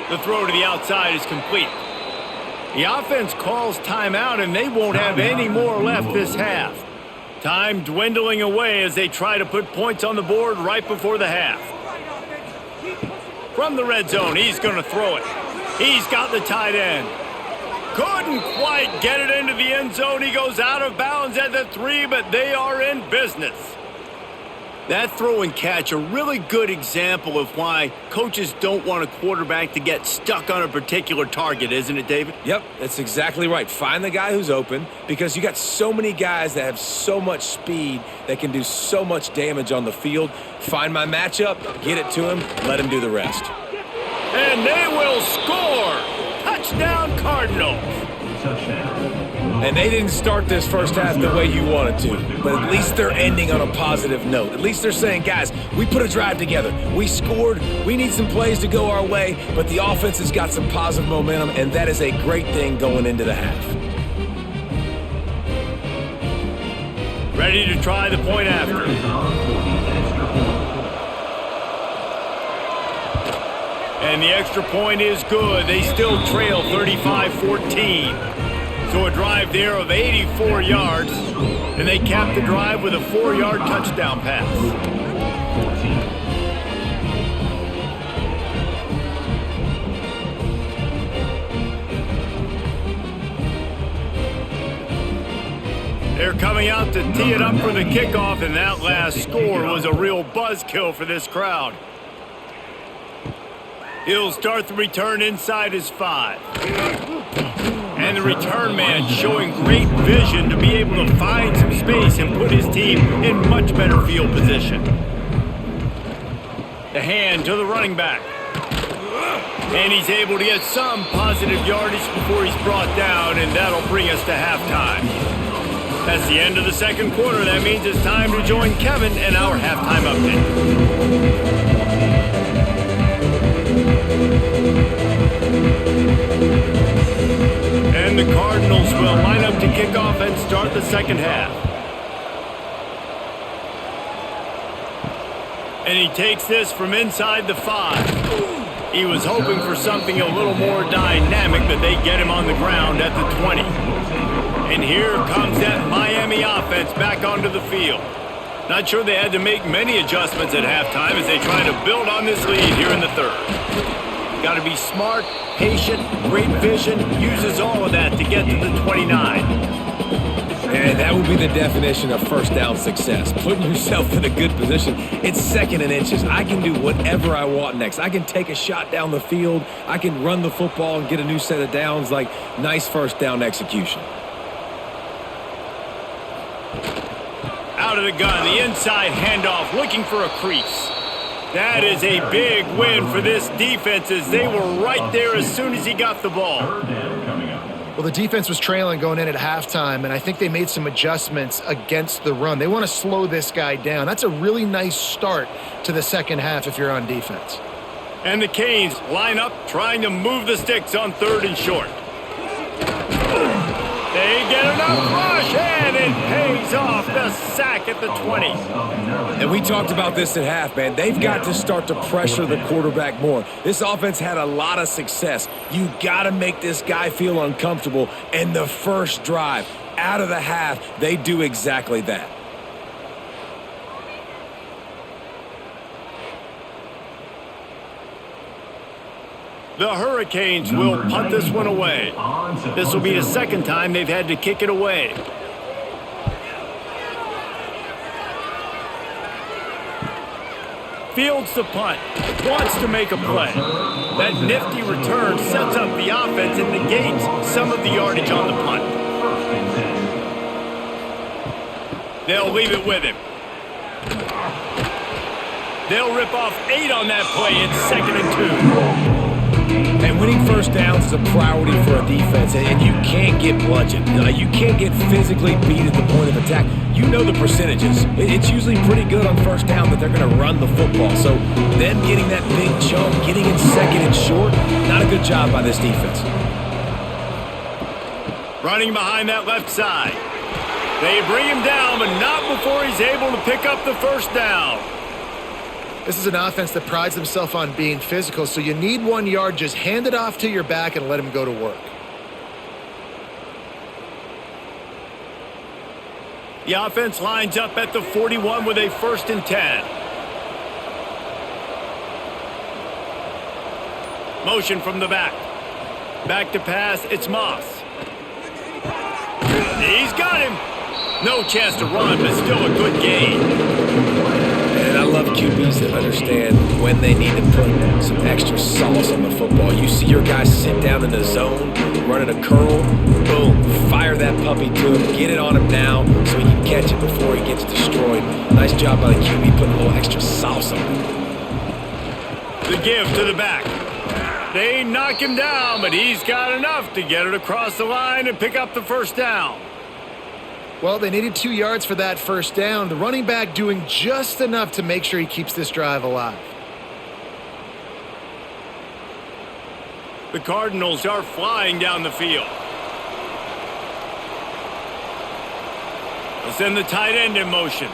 S1: The throw to the outside is complete. The offense calls timeout, and they won't have any more left this half. Time dwindling away as they try to put points on the board right before the half. From the red zone, he's going to throw it. He's got the tight end. Couldn't quite get it into the end zone. He goes out of bounds at the 3, but they are in business. That throw and catch, a really good example of why coaches don't want a quarterback to get stuck on a particular target, isn't it, David?
S3: Yep, that's exactly right. Find the guy who's open, because you got so many guys that have so much speed that can do so much damage on the field. Find my matchup, get it to him, let him do the rest.
S1: And they will score! Touchdown, Cardinals!
S3: And they didn't start this first half the way you wanted to, but at least they're ending on a positive note. At least they're saying, guys, we put a drive together. We scored. We need some plays to go our way, but the offense has got some positive momentum, and that is a great thing going into the half.
S1: Ready to try the point after. And the extra point is good. They still trail 35-14. So a drive there of 84 yards, and they cap the drive with a 4-yard touchdown pass. They're coming out to tee it up for the kickoff, and that last score was a real buzzkill for this crowd. He'll start the return inside his 5. And the return man showing great vision to be able to find some space and put his team in much better field position. The hand to the running back. And he's able to get some positive yardage before he's brought down, and that'll bring us to halftime. That's the end of the second quarter. That means it's time to join Kevin and our halftime update. And the Cardinals will line up to kick off and start the second half. And he takes this from inside the 5. He was hoping for something a little more dynamic, but they get him on the ground at the 20. And here comes that Miami offense back onto the field. Not sure they had to make many adjustments at halftime as they try to build on this lead here in the third. Got to be smart, patient, great vision, uses all of that to get to the 29.
S3: And that would be the definition of first down success. Putting yourself in a good position. It's 2nd and inches. I can do whatever I want next. I can take a shot down the field. I can run the football and get a new set of downs. Like, nice first down execution.
S1: Out of the gun, the inside handoff, looking for a crease. That is a big win for this defense as they were right there as soon as he got the ball.
S2: Well, the defense was trailing going in at halftime, and I think they made some adjustments against the run. They want to slow this guy down. That's a really nice start to the second half if you're on defense.
S1: And the Canes line up trying to move the sticks on 3rd and short. They get enough rush, and it pays off the sack at the 20.
S3: And we talked about this at half, man. They've got to start to pressure the quarterback more. This offense had a lot of success. You got to make this guy feel uncomfortable. And the first drive out of the half, they do exactly that.
S1: The Hurricanes will punt this one away. This will be the second time they've had to kick it away. Fields the punt, wants to make a play. That nifty return sets up the offense and negates some of the yardage on the punt. They'll leave it with him. They'll rip off 8 on that play. It's 2nd and 2.
S3: And winning first downs is a priority for a defense, and you can't get bludgeoned. You can't get physically beat at the point of attack. You know the percentages. It's usually pretty good on first down that they're going to run the football. So them getting that big chunk, getting it 2nd and short, not a good job by this defense.
S1: Running behind that left side. They bring him down, but not before he's able to pick up the first down.
S2: This is an offense that prides themselves on being physical, so you need 1 yard. Just hand it off to your back and let him go to work.
S1: The offense lines up at the 41 with a 1st and 10. Motion from the back. Back to pass, it's Moss. He's got him. No chance to run, but still a good gain.
S3: And I love QBs that understand when they need to put some extra sauce on the football. You see your guys sit down in the zone, running a curl, boom, fire that puppy to him, get it on him now so he can catch it before he gets destroyed. Nice job by the QB putting a little extra sauce on it.
S1: The give to the back. They knock him down, but he's got enough to get it across the line and pick up the 1st down.
S2: Well, they needed 2 yards for that 1st down. The running back doing just enough to make sure he keeps this drive alive.
S1: The Cardinals are flying down the field. They'll send the tight end in motion.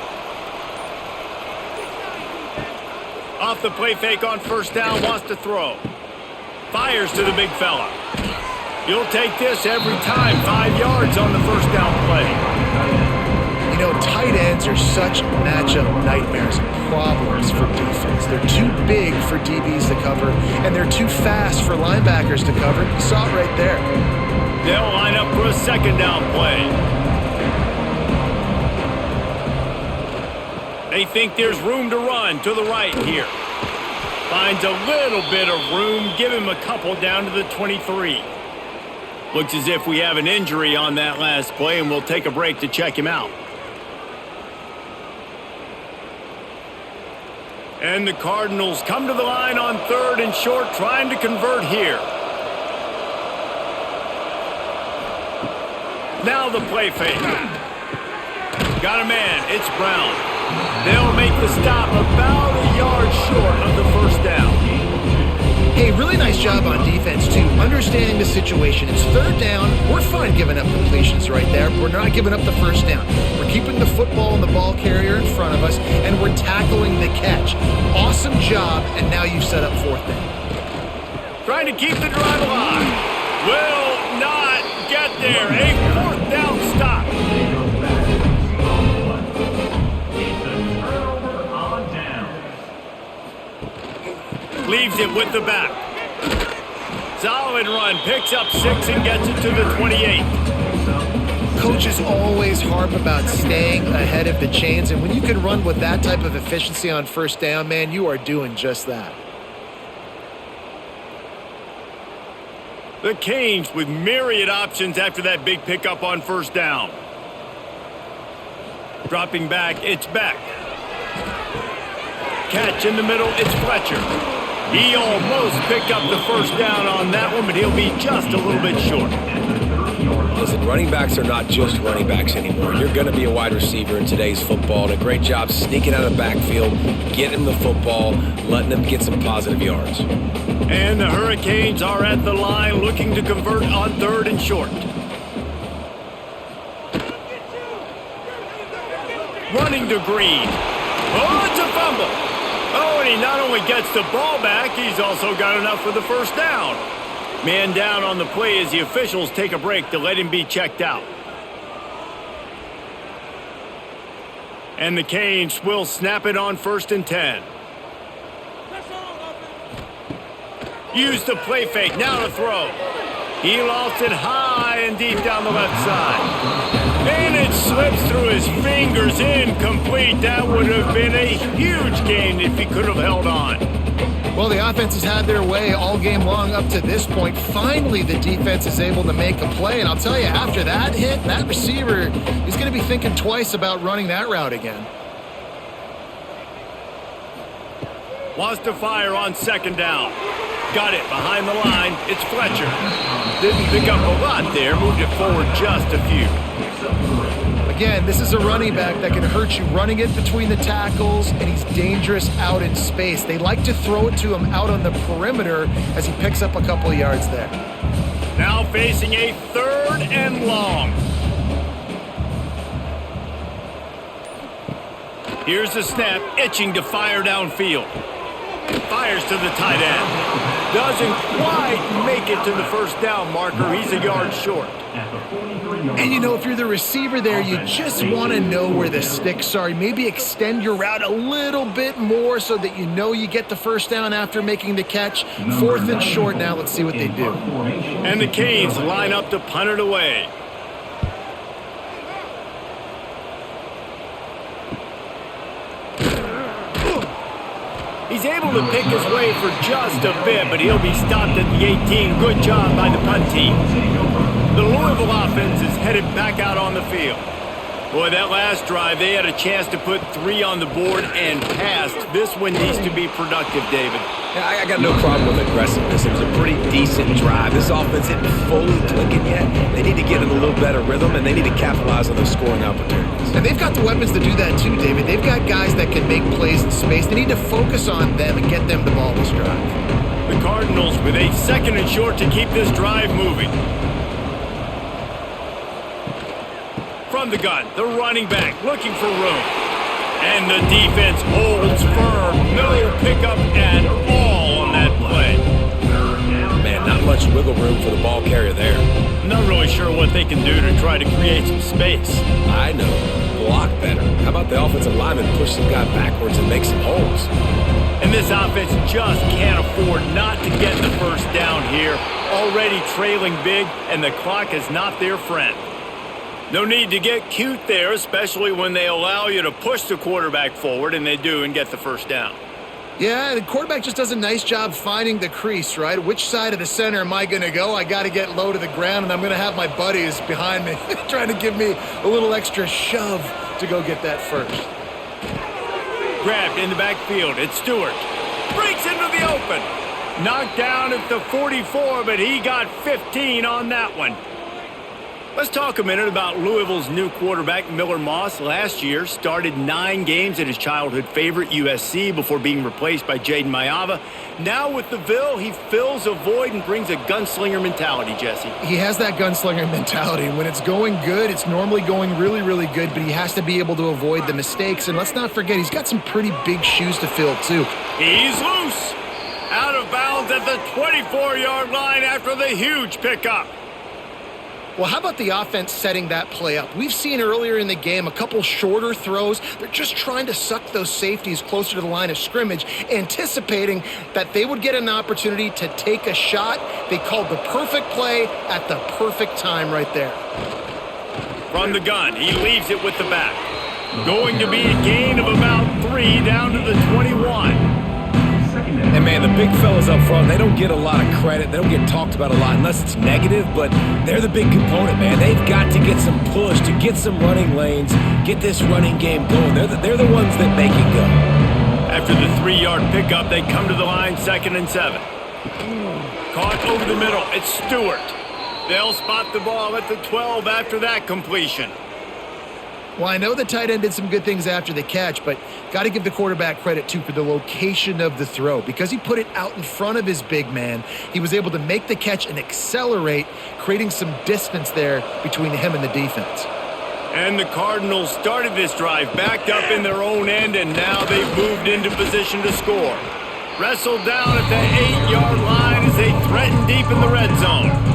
S1: Off the play fake on 1st down, wants to throw. Fires to the big fella. You'll take this every time. 5 yards on the 1st down play.
S2: You know, tight ends are such matchup nightmares and problems for defense. They're too big for DBs to cover, and they're too fast for linebackers to cover. You saw it right there.
S1: They'll line up for a 2nd down play. They think there's room to run to the right here. Finds a little bit of room. Give him a couple down to the 23. Looks as if we have an injury on that last play, and we'll take a break to check him out. And the Cardinals come to the line on 3rd and short, trying to convert here. Now the play fake. Got a man. It's Brown. They'll make the stop about a yard short of the 1st down.
S2: Hey, really nice job on defense, too. Understanding the situation. It's 3rd down. We're fine giving up completions right there. We're not giving up the 1st down. We're keeping the football and the ball carrier in front of us, and we're tackling the catch. Awesome job, and now you've set up 4th down.
S1: Trying to keep the drive alive. Will not get there. A 4th down stop. Leaves it with the back. Solid run. Picks up 6 and gets it to the 28.
S2: Coaches always harp about staying ahead of the chains, and when you can run with that type of efficiency on 1st down, man, you are doing just that.
S1: The Canes with myriad options after that big pickup on 1st down. Dropping back, it's Beck. Catch in the middle, it's Fletcher. He almost picked up the 1st down on that one, but he'll be just a little bit short.
S3: Listen, running backs are not just running backs anymore. You're going to be a wide receiver in today's football, and a great job sneaking out of the backfield, getting the football, letting them get some positive yards.
S1: And the Hurricanes are at the line looking to convert on 3rd and short. Running to Green. Oh, it's a fumble. Oh, and he not only gets the ball back, he's also got enough for the 1st down. Man down on the play as the officials take a break to let him be checked out. And the Canes will snap it on 1st and 10. Use the play fake, now to throw. He lost it high and deep down the left side. And it slips through his fingers, incomplete. That would have been a huge gain if he could have held on.
S2: Well, the offense has had their way all game long up to this point. Finally, the defense is able to make a play. And I'll tell you, after that hit, that receiver is going to be thinking twice about running that route again.
S1: Wants to fire on 2nd down. Got it behind the line. It's Fletcher. Didn't pick up a lot there. Moved it forward just a few.
S2: Again, this is a running back that can hurt you running it between the tackles, and he's dangerous out in space. They like to throw it to him out on the perimeter as he picks up a couple of yards there.
S1: Now facing a 3rd and long. Here's the snap, itching to fire downfield. Fires to the tight end. Doesn't quite make it to the first down marker. He's a yard short.
S2: And you know, if you're the receiver there, you just want to know where the sticks are. Maybe extend your route a little bit more so that you know you get the first down after making the catch. 4th and short now. Let's see what they do.
S1: And the Canes line up to punt it away. He's able to pick his way for just a bit, but he'll be stopped at the 18. Good job by the punt team. The Louisville offense is headed back out on the field. Boy, that last drive, they had a chance to put 3 on the board and passed. This one needs to be productive, David.
S3: Yeah, I got no problem with aggressiveness. It was a pretty decent drive. This offense isn't fully clicking yet. They need to get in a little better rhythm, and they need to capitalize on those scoring opportunities.
S2: And they've got the weapons to do that too, David. They've got guys that can make plays in space. They need to focus on them and get them the ball this drive.
S1: The Cardinals with a 2nd and short to keep this drive moving. From the gun, the running back looking for room. And the defense holds firm. No pickup at all on that play.
S3: Man, not much wiggle room for the ball carrier there.
S1: Not really sure what they can do to try to create some space.
S3: I know. Block better. How about the offensive lineman push some guy backwards and make some holes?
S1: And this offense just can't afford not to get the first down here. Already trailing big, and the clock is not their friend. No need to get cute there, especially when they allow you to push the quarterback forward, and they do, and get the first down.
S2: Yeah, the quarterback just does a nice job finding the crease, right? Which side of the center am I going to go? I got to get low to the ground, and I'm going to have my buddies behind me trying to give me a little extra shove to go get that first.
S1: Grabbed in the backfield. It's Stewart. Breaks into the open. Knocked down at the 44, but he got 15 on that one. Let's talk a minute about Louisville's new quarterback, Miller Moss. Last year, started 9 games at his childhood favorite, USC, before being replaced by Jaden Mayava. Now with the Ville, he fills a void and brings a gunslinger mentality, Jesse.
S2: He has that gunslinger mentality, and when it's going good, it's normally going really, really good, but he has to be able to avoid the mistakes. And let's not forget, he's got some pretty big shoes to fill, too.
S1: He's loose. Out of bounds at the 24-yard line after the huge pickup.
S2: Well, how about the offense setting that play up? We've seen earlier in the game a couple shorter throws. They're just trying to suck those safeties closer to the line of scrimmage, anticipating that they would get an opportunity to take a shot. They called the perfect play at the perfect time right there.
S1: From the gun, he leaves it with the back. Going to be a gain of about 3 down to the 21.
S3: And, man, the big fellas up front, they don't get a lot of credit. They don't get talked about a lot unless it's negative, but they're the big component, man. They've got to get some push, to get some running lanes, get this running game going. They're the ones that make it go.
S1: After the 3-yard pickup, they come to the line, 2nd and 7. Caught over the middle. It's Stewart. They'll spot the ball at the 12 after that completion.
S2: Well, I know the tight end did some good things after the catch, but got to give the quarterback credit, too, for the location of the throw. Because he put it out in front of his big man, he was able to make the catch and accelerate, creating some distance there between him and the defense.
S1: And the Cardinals started this drive backed up in their own end, and now they've moved into position to score. Wrestled down at the 8-yard line as they threaten deep in the red zone.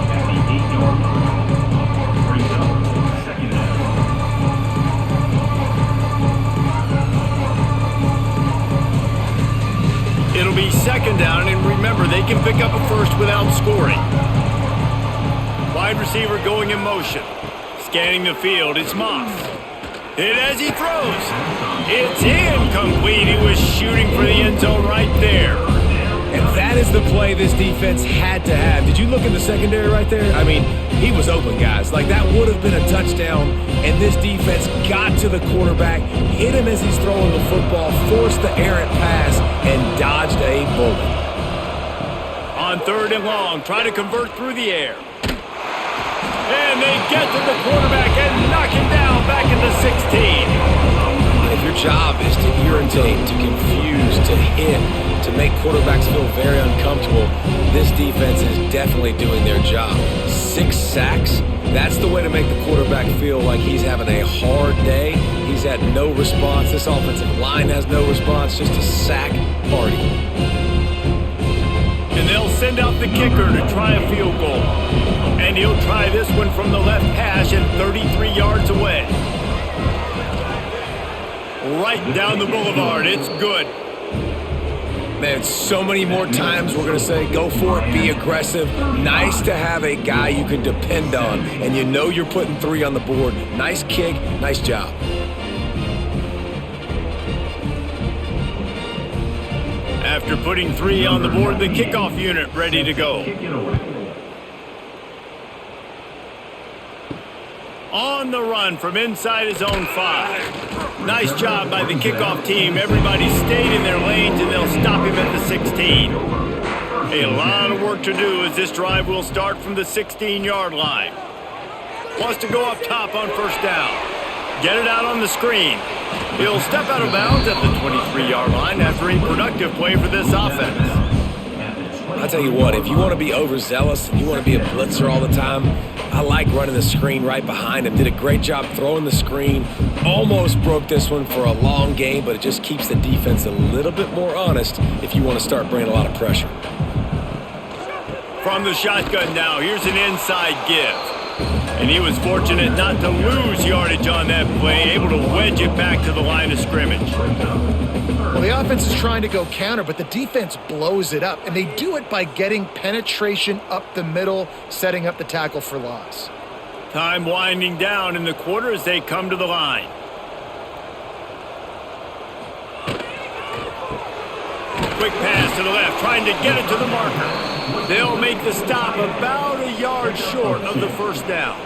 S1: It'll be 2nd down, and remember, they can pick up a first without scoring. Wide receiver going in motion. Scanning the field, it's Moss. Hit as he throws. It's incomplete. He was shooting for the end zone right there.
S3: And that is the play this defense had to have. Did you look in the secondary right there? I mean, he was open, guys. Like, that would have been a touchdown, and this defense got to the quarterback, hit him as he's throwing the football, forced the errant pass, and dodged a bullet.
S1: On 3rd and long, try to convert through the air. And they get to the quarterback and knock him down back at the 16.
S3: And if your job is to irritate, to confuse, to hit, to make quarterbacks feel very uncomfortable, this defense is definitely doing their job. 6 sacks. That's the way to make the quarterback feel like he's having a hard day. He's had no response. This offensive line has no response. Just a sack party.
S1: And they'll send out the kicker to try a field goal. And he'll try this one from the left hash and 33 yards away. Right down the boulevard. It's good.
S3: Man, so many more times we're going to say, go for it, be aggressive. Nice to have a guy you can depend on, and you know you're putting 3 on the board. Nice kick, nice job.
S1: After putting 3 on the board, the kickoff unit ready to go. On the run from inside his own 5. Nice job by the kickoff team. Everybody stayed in their lanes, and they'll stop him at the 16. A lot of work to do as this drive will start from the 16-yard line. Wants to go up top on first down. Get it out on the screen. He'll step out of bounds at the 23-yard line after a productive play for this offense.
S3: I'll tell you what, if you want to be overzealous and you want to be a blitzer all the time, I like running the screen right behind him. Did a great job throwing the screen. Almost broke this one for a long game, but it just keeps the defense a little bit more honest if you want to start bringing a lot of pressure.
S1: From the shotgun now, here's an inside give. And he was fortunate not to lose yardage on that play, able to wedge it back to the line of scrimmage.
S2: Well, the offense is trying to go counter, but the defense blows it up, and they do it by getting penetration up the middle, setting up the tackle for loss.
S1: Time winding down in the quarter as they come to the line. Quick pass to the left, trying to get it to the marker. They'll make the stop about a yard short of the first down.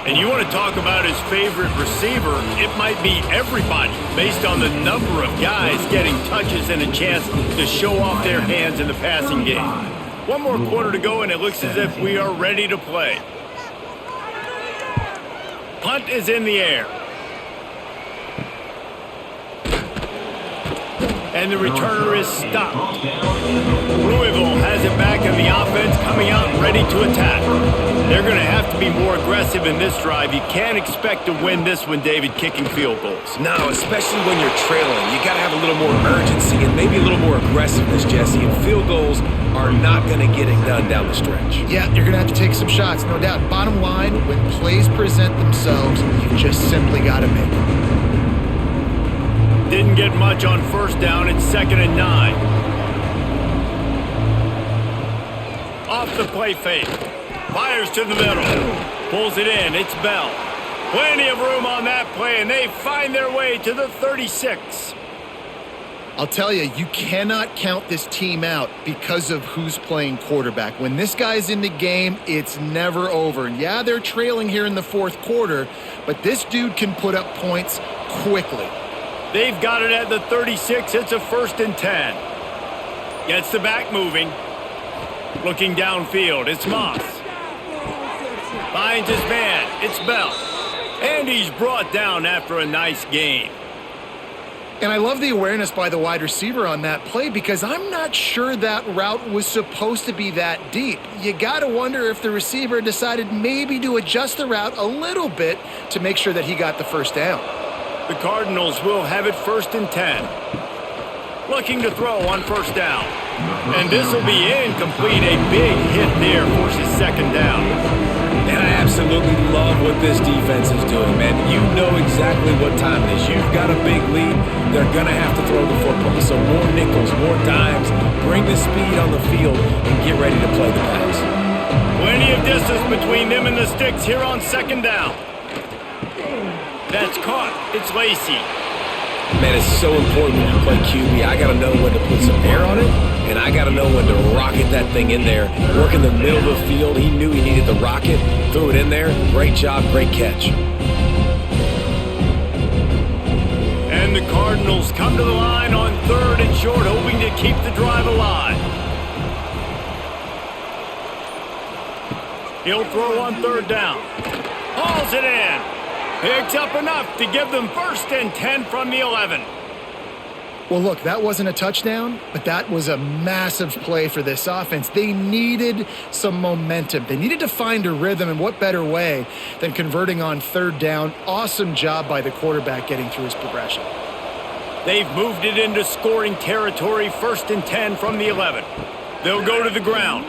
S1: And you want to talk about his favorite receiver, it might be everybody based on the number of guys getting touches and a chance to show off their hands in the passing game. One more quarter to go, and it looks as if we are ready to play. Punt is in the air. And the returner is stopped. Louisville has it back, and the offense coming out ready to attack. They're going to have to be more aggressive in this drive. You can't expect to win this one, David, kicking field goals.
S3: No, especially when you're trailing. You got to have a little more urgency and maybe a little more aggressiveness, Jesse. And field goals are not going to get it done down the stretch.
S2: Yeah, you're going to have to take some shots, no doubt. Bottom line, when plays present themselves, you just simply got to make them.
S1: Didn't get much on first down. It's 2nd and 9. Off the play fake. Fires to the middle. Pulls it in. It's Bell. Plenty of room on that play, and they find their way to the 36.
S2: I'll tell you, you cannot count this team out because of who's playing quarterback. When this guy's in the game, it's never over. And yeah, they're trailing here in the fourth quarter, but this dude can put up points quickly.
S1: They've got it at the 36. It's a 1st and 10. Gets the back moving. Looking downfield. It's Moss. Finds his man. It's Bell. And he's brought down after a nice gain.
S2: And I love the awareness by the wide receiver on that play because I'm not sure that route was supposed to be that deep. You got to wonder if the receiver decided maybe to adjust the route a little bit to make sure that he got the first down.
S1: The Cardinals will have it 1st and 10. Looking to throw on first down. And this will be incomplete. A big hit there forces 2nd down.
S3: And I absolutely love what this defense is doing, man. You know exactly what time it is. You've got a big lead. They're going to have to throw the football. So more nickels, more dimes. Bring the speed on the field and get ready to play the pass.
S1: Plenty of distance between them and the sticks here on 2nd down. That's caught. It's Lacey.
S3: Man, it's so important when you play QB. I got to know when to put some air on it, and I got to know when to rocket that thing in there. Work in the middle of the field. He knew he needed the rocket. Threw it in there. Great job. Great catch.
S1: And the Cardinals come to the line on 3rd and short, hoping to keep the drive alive. He'll throw on 3rd down. Hauls it in. Picks up enough to give them 1st and 10 from the 11.
S2: Well, look, that wasn't a touchdown, but that was a massive play for this offense. They needed some momentum. They needed to find a rhythm, and what better way than converting on third down. Awesome job by the quarterback getting through his progression.
S1: They've moved it into scoring territory, 1st and 10 from the 11. They'll go to the ground.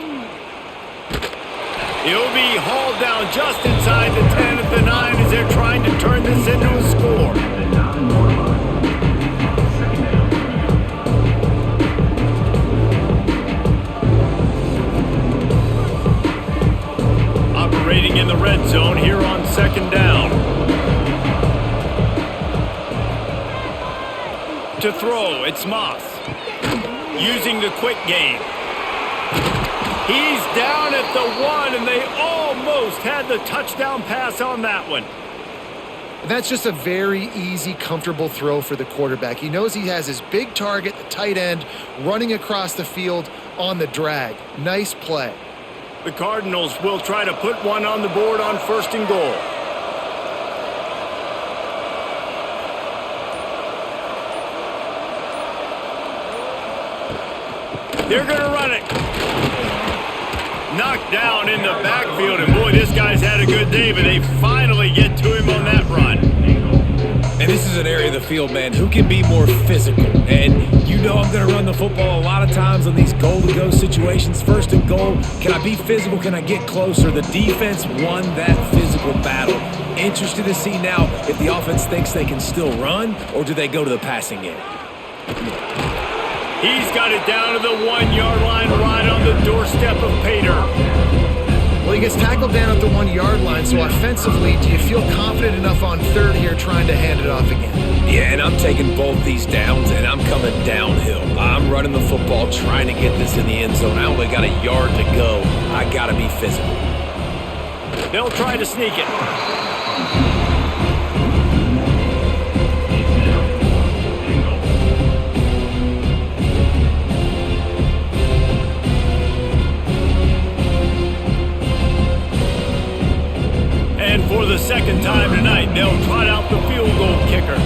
S1: He'll be hauled down just inside the 10 at the 9 as they're trying to turn this into a score. Operating in the red zone here on 2nd down. To throw, it's Moss. Using the quick game. He's down at the 1, and they almost had the touchdown pass on that one.
S2: That's just a very easy, comfortable throw for the quarterback. He knows he has his big target, the tight end, running across the field on the drag. Nice play.
S1: The Cardinals will try to put one on the board on 1st and goal. They're going to run it. Knocked down in the backfield, and boy, this guy's had a good day, but they finally get to him on that run.
S3: And this is an area of the field, man, who can be more physical. And you know I'm going to run the football a lot of times on these goal-to-go situations. 1st and goal, can I be physical? Can I get closer? The defense won that physical battle. Interested to see now if the offense thinks they can still run, or do they go to the passing game?
S1: He's got it down to the 1-yard line right on the doorstep of Pater.
S2: Well, he gets tackled down at the 1-yard line, so offensively, do you feel confident enough on 3rd here trying to hand it off again?
S3: Yeah, and I'm taking both these downs, and I'm coming downhill. I'm running the football, trying to get this in the end zone. I only got a yard to go. I got to be physical.
S1: They'll try to sneak it. And for the 2nd time tonight, they'll trot out the field goal kicker.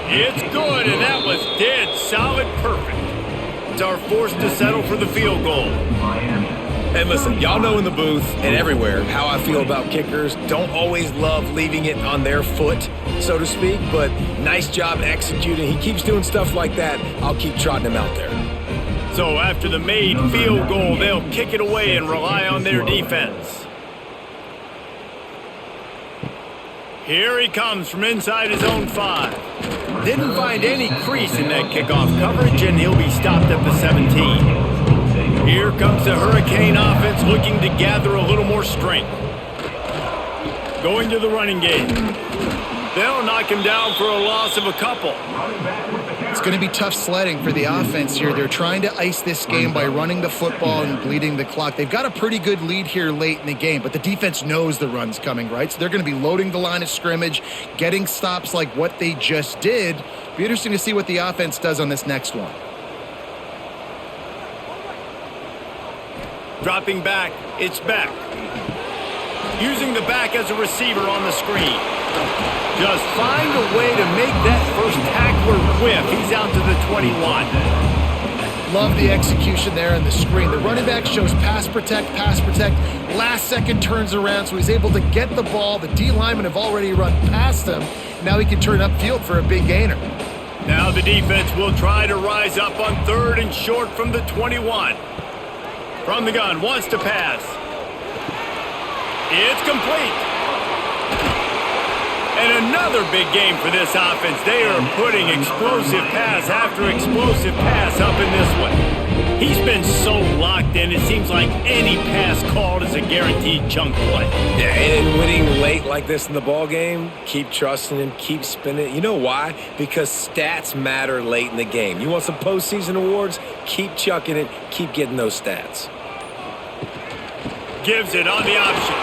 S1: It's good, and that was dead solid perfect. It's our forced to settle for the field goal.
S3: And listen, y'all know in the booth and everywhere how I feel about kickers. Don't always love leaving it on their foot, so to speak, but nice job executing. He keeps doing stuff like that. I'll keep trotting him out there.
S1: So after the made field goal, they'll kick it away and rely on their defense. Here he comes from inside his own 5. Didn't find any crease in that kickoff coverage, and he'll be stopped at the 17. Here comes the Hurricane offense looking to gather a little more strength. Going to the running game. They'll knock him down for a loss of a couple.
S2: It's going to be tough sledding for the offense here. They're trying to ice this game by running the football and bleeding the clock. They've got a pretty good lead here late in the game, but the defense knows the run's coming, right? So they're going to be loading the line of scrimmage, getting stops like what they just did. Be interesting to see what the offense does on this next one.
S1: Dropping back, it's Beck. Using the back as a receiver on the screen. Just find a way to make that first tackler whiff. He's out to the 21.
S2: Love the execution there on the screen. The running back shows pass protect. Last second turns around, so he's able to get the ball. The D linemen have already run past him. Now he can turn upfield for a big gainer.
S1: Now the defense will try to rise up on 3rd and short from the 21. From the gun, wants to pass. It's complete. And another big game for this offense. They are putting explosive pass after explosive pass up in this one. He's been so locked in, it seems like any pass called is a guaranteed chunk play.
S3: Yeah, and winning late like this in the ball game, keep trusting him, keep spinning. You know why? Because stats matter late in the game. You want some postseason awards? Keep chucking it, keep getting those stats.
S1: Gives it on the option.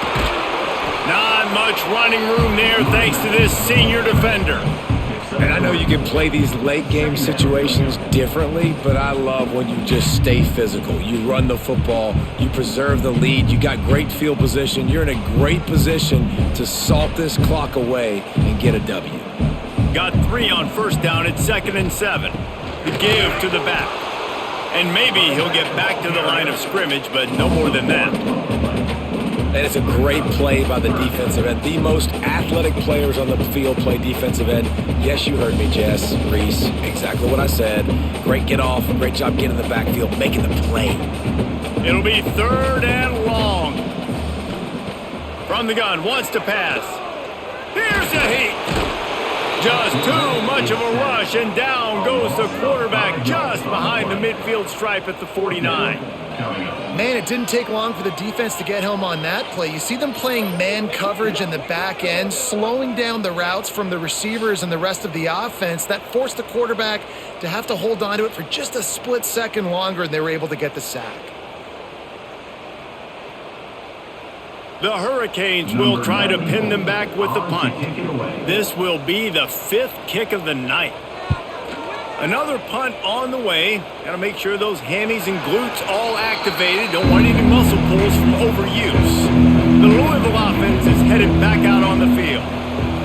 S1: Not much running room there thanks to this senior defender.
S3: And I know you can play these late game situations differently, but I love when you just stay physical. You run the football, you preserve the lead, you got great field position. You're in a great position to salt this clock away and get a W.
S1: Got 3 on first down at 2nd and 7. The give to the back. And maybe he'll get back to the line of scrimmage, but no more than that.
S3: And it's a great play by the defensive end. The most athletic players on the field play defensive end. Yes, you heard me, Jess, Reese. Exactly what I said. Great get off. Great job getting in the backfield, making the play.
S1: It'll be 3rd and long. From the gun, wants to pass. Here's a heat. Just too much of a rush, and down goes the quarterback just behind the midfield stripe at the 49.
S2: Man, it didn't take long for the defense to get home on that play. You see them playing man coverage in the back end, slowing down the routes from the receivers and the rest of the offense. That forced the quarterback to have to hold on to it for just a split second longer, and they were able to get the sack.
S1: The Hurricanes will try to pin them back with the punt. This will be the 5th kick of the night. Another punt on the way. Got to make sure those hammies and glutes all activated. Don't want any muscle pulls from overuse. The Louisville offense is headed back out on the field.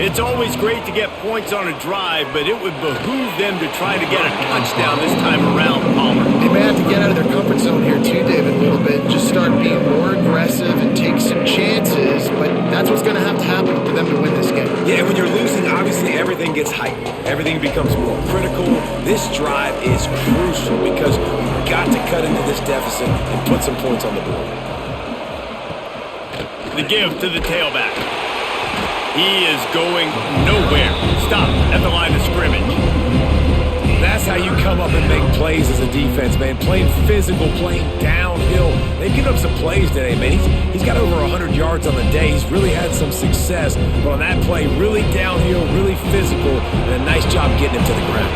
S1: It's always great to get points on a drive, but it would behoove them to try to get a touchdown this time around, Palmer.
S2: They may have to get out of their comfort zone here too, David, a little bit. Just start being more aggressive and take some chances, but that's what's going to happen for them to win this game.
S3: Yeah, when you're losing, obviously everything gets heightened. Everything becomes more critical. This drive is crucial because we've got to cut into this deficit and put some points on the board.
S1: The give to the tailback. He is going nowhere. Stop at the line of scrimmage.
S3: That's how you come up and make plays as a defense, man. Playing physical, playing downhill. They've given up some plays today, man. He's got over 100 yards on the day. He's really had some success. But on that play, really downhill, really physical, and a nice job getting him to the ground.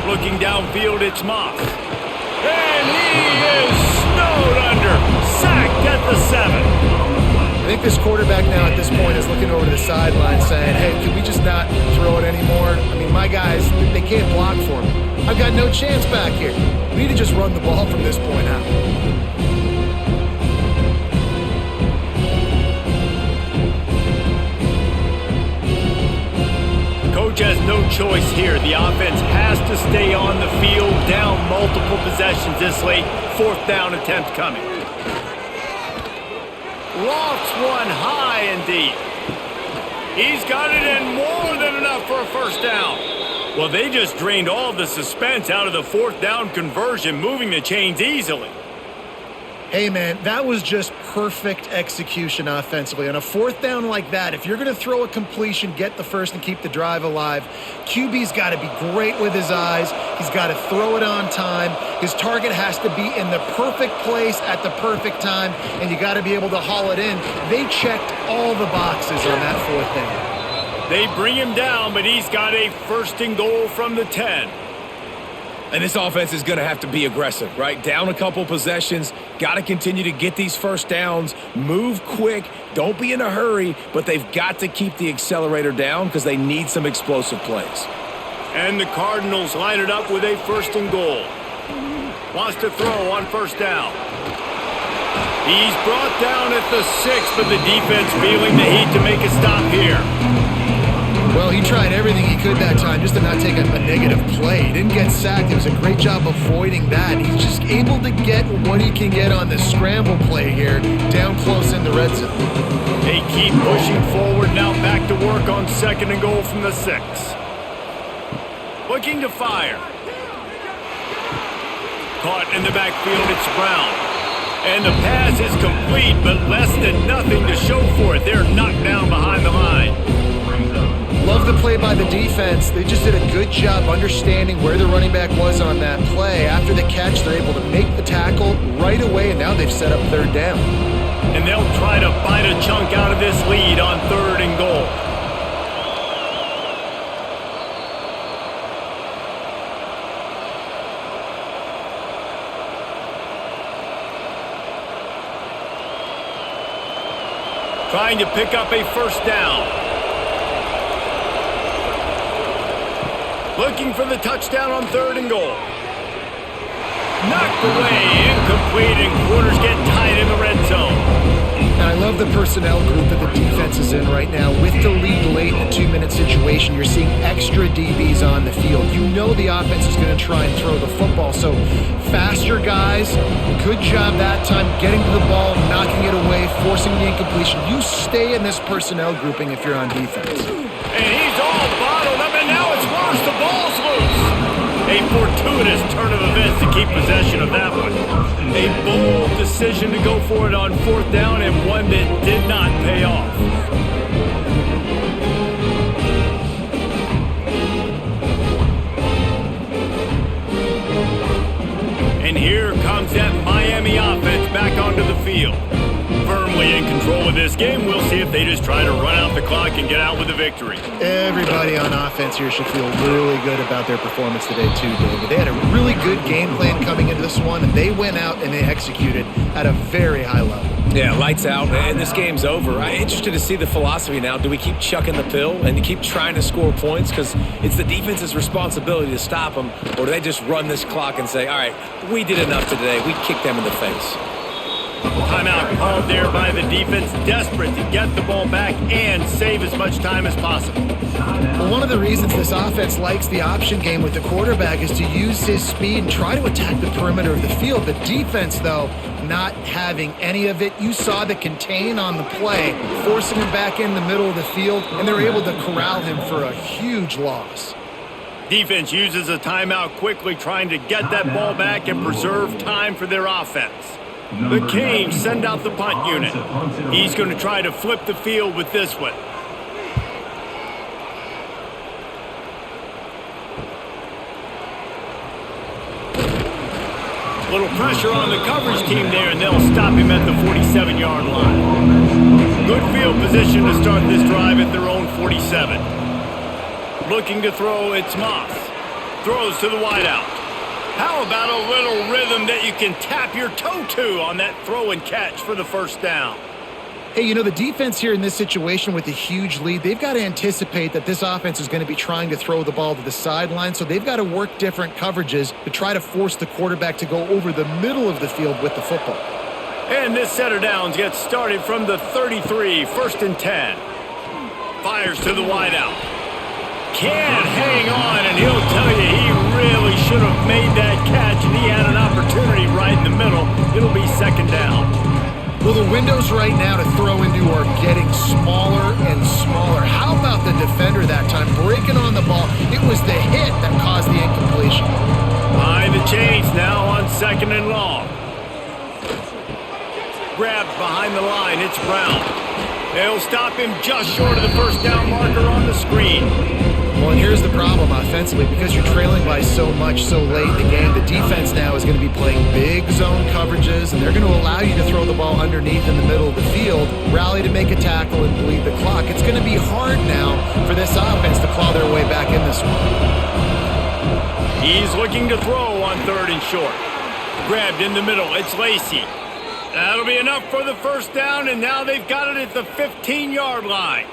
S1: Looking downfield, it's Moss. And he is snowed under. Sacked at the 7.
S2: I think this quarterback now at this point is looking over to the sideline saying, hey, can we just not throw it anymore? I mean, my guys, they can't block for me. I've got no chance back here. We need to just run the ball from this point out.
S1: Coach has no choice here. The offense has to stay on the field, down multiple possessions this late. 4th down attempt coming. Lofts one high and deep. He's got it in more than enough for a first down. Well, they just drained all the suspense out of the 4th down conversion, moving the chains easily.
S2: Hey, man, that was just perfect execution offensively. On a 4th down like that, if you're going to throw a completion, get the first and keep the drive alive, QB's got to be great with his eyes. He's got to throw it on time. His target has to be in the perfect place at the perfect time, and you got to be able to haul it in. They checked all the boxes on that 4th down.
S1: They bring him down, but he's got a 1st and goal from the 10.
S3: And this offense is going to have to be aggressive, right? Down a couple possessions, got to continue to get these first downs, move quick, don't be in a hurry, but they've got to keep the accelerator down because they need some explosive plays.
S1: And the Cardinals line it up with a 1st and goal. Wants to throw on 1st down. He's brought down at the 6, but the defense feeling the heat to make a stop here.
S2: Well, he tried everything he could that time just to not take a negative play. He didn't get sacked. It was a great job avoiding that. He's just able to get what he can get on the scramble play here, down close in the red zone.
S1: They keep pushing forward, now back to work on 2nd and goal from the 6. Looking to fire. Caught in the backfield, it's Brown. And the pass is complete, but less than nothing to show for it. They're knocked down behind the line.
S2: Love the play by the defense. They just did a good job understanding where the running back was on that play. After the catch, they're able to make the tackle right away, and now they've set up 3rd down.
S1: And they'll try to bite a chunk out of this lead on 3rd and goal. Trying to pick up a 1st down. Looking for the touchdown on 3rd and goal. Knocked away, incomplete, and quarters get tight in the red zone.
S2: And I love the personnel group that the defense is in right now. With the lead late in a 2-minute situation, you're seeing extra DBs on the field. You know the offense is going to try and throw the football. So faster guys, good job that time getting to the ball, knocking it away, forcing the incompletion. You stay in this personnel grouping if you're on defense.
S1: And he's all bottled up, and now it's worse. The ball's loose. A fortuitous turn of events to keep possession of that one. A bold decision to go for it on 4th down, and one that did not pay off. And here comes that Miami offense back onto the field. Firmly in control of this game. We'll see if they just try to run out the clock and get out with a victory.
S2: Everybody on offense here should feel really good about their performance today too, David. They had a really good game plan coming into this one, and they went out and they executed at a very high level.
S3: Yeah, lights out, and this game's over. I'm interested to see the philosophy now. Do we keep chucking the pill and keep trying to score points because it's the defense's responsibility to stop them, or do they just run this clock and say, all right, we did enough today. We kicked them in the face.
S1: Timeout called there by the defense, desperate to get the ball back and save as much time as possible.
S2: Well, one of the reasons this offense likes the option game with the quarterback is to use his speed and try to attack the perimeter of the field. The defense, though, not having any of it. You saw the contain on the play, forcing him back in the middle of the field, and they're able to corral him for a huge loss.
S1: Defense uses a timeout quickly, trying to get that ball back and preserve time for their offense. The Canes send out the punt unit. He's going to try to flip the field with this one. Little pressure on the coverage team there, and they'll stop him at the 47-yard line. Good field position to start this drive at their own 47. Looking to throw, it's Moss. Throws to the wideout. How about a little rhythm that you can tap your toe to on that throw and catch for the 1st down?
S2: Hey, you know, the defense here in this situation with a huge lead, they've got to anticipate that this offense is going to be trying to throw the ball to the sideline, so they've got to work different coverages to try to force the quarterback to go over the middle of the field with the football.
S1: And this set of downs gets started from the 33, 1st and 10. Fires to the wideout. Can't hang on, and he'll tell you he really should have made that catch, and he had an opportunity right in the middle. It'll be 2nd down.
S2: Well, the windows right now to throw into are getting smaller and smaller. How about the defender that time breaking on the ball? It was the hit that caused the incompletion.
S1: Behind the chains now on 2nd and long. Grabbed behind the line, it's Brown. They'll stop him just short of the 1st down marker on the screen.
S2: Well, and here's the problem offensively. Because you're trailing by so much so late in the game, the defense now is going to be playing big zone coverages, and they're going to allow you to throw the ball underneath in the middle of the field, rally to make a tackle, and bleed the clock. It's going to be hard now for this offense to claw their way back in this one.
S1: He's looking to throw on 3rd and short. Grabbed in the middle, it's Lacey. That'll be enough for the 1st down, and now they've got it at the 15-yard line.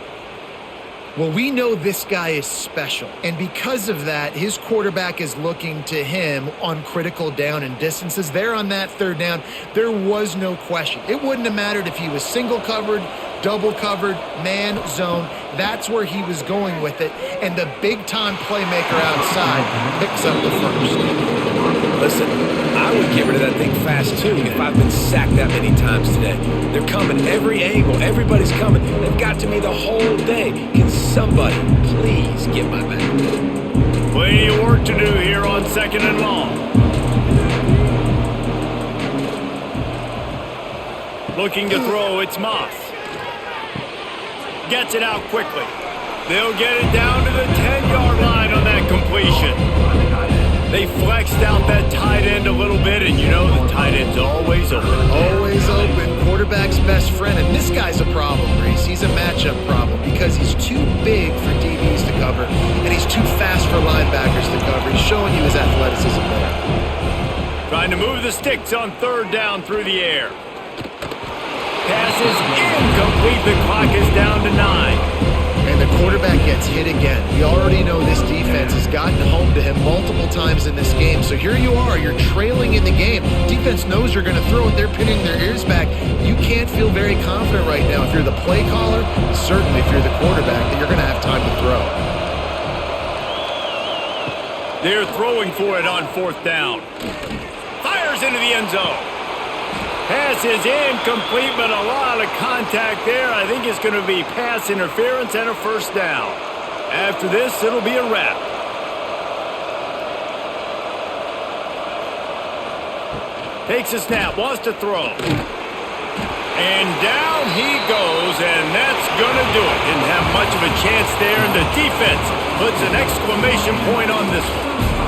S2: Well, we know this guy is special, and because of that, his quarterback is looking to him on critical down and distances. There on that 3rd down, there was no question. It wouldn't have mattered if he was single covered, double covered, man, zone. That's where he was going with it, and the big-time playmaker outside picks up the 1st.
S3: Listen, I would get rid of that thing fast, too, if I've been sacked that many times today. They're coming every angle. Everybody's coming. They've got to me the whole day. Can somebody please get my back?
S1: Plenty of work to do here on 2nd and long. Looking to throw, it's Moss. Gets it out quickly. They'll get it down to the 10-yard line on that completion. They flexed out that tight end a little bit, and you know the tight end's always open.
S2: Always open. Quarterback's best friend, and this guy's a problem, Reese. He's a matchup problem because he's too big for DBs to cover, and he's too fast for linebackers to cover. He's showing you his athleticism there.
S1: Trying to move the sticks on 3rd down through the air. Pass is incomplete. The clock is down to 9.
S2: And the quarterback gets gets hit again. We already know this defense has gotten home to him multiple times in this game. So here you are, you're trailing in the game. Defense knows you're going to throw it. They're pinning their ears back. You can't feel very confident right now if you're the play caller, and certainly if you're the quarterback, that you're going to have time to throw.
S1: They're throwing for it on 4th down. Fires into the end zone. Pass is incomplete, but a lot of contact there. I think it's going to be pass interference and a 1st down. After this, it'll be a wrap. Takes a snap, wants to throw. And down he goes, and that's going to do it. Didn't have much of a chance there, and the defense puts an exclamation point on this one.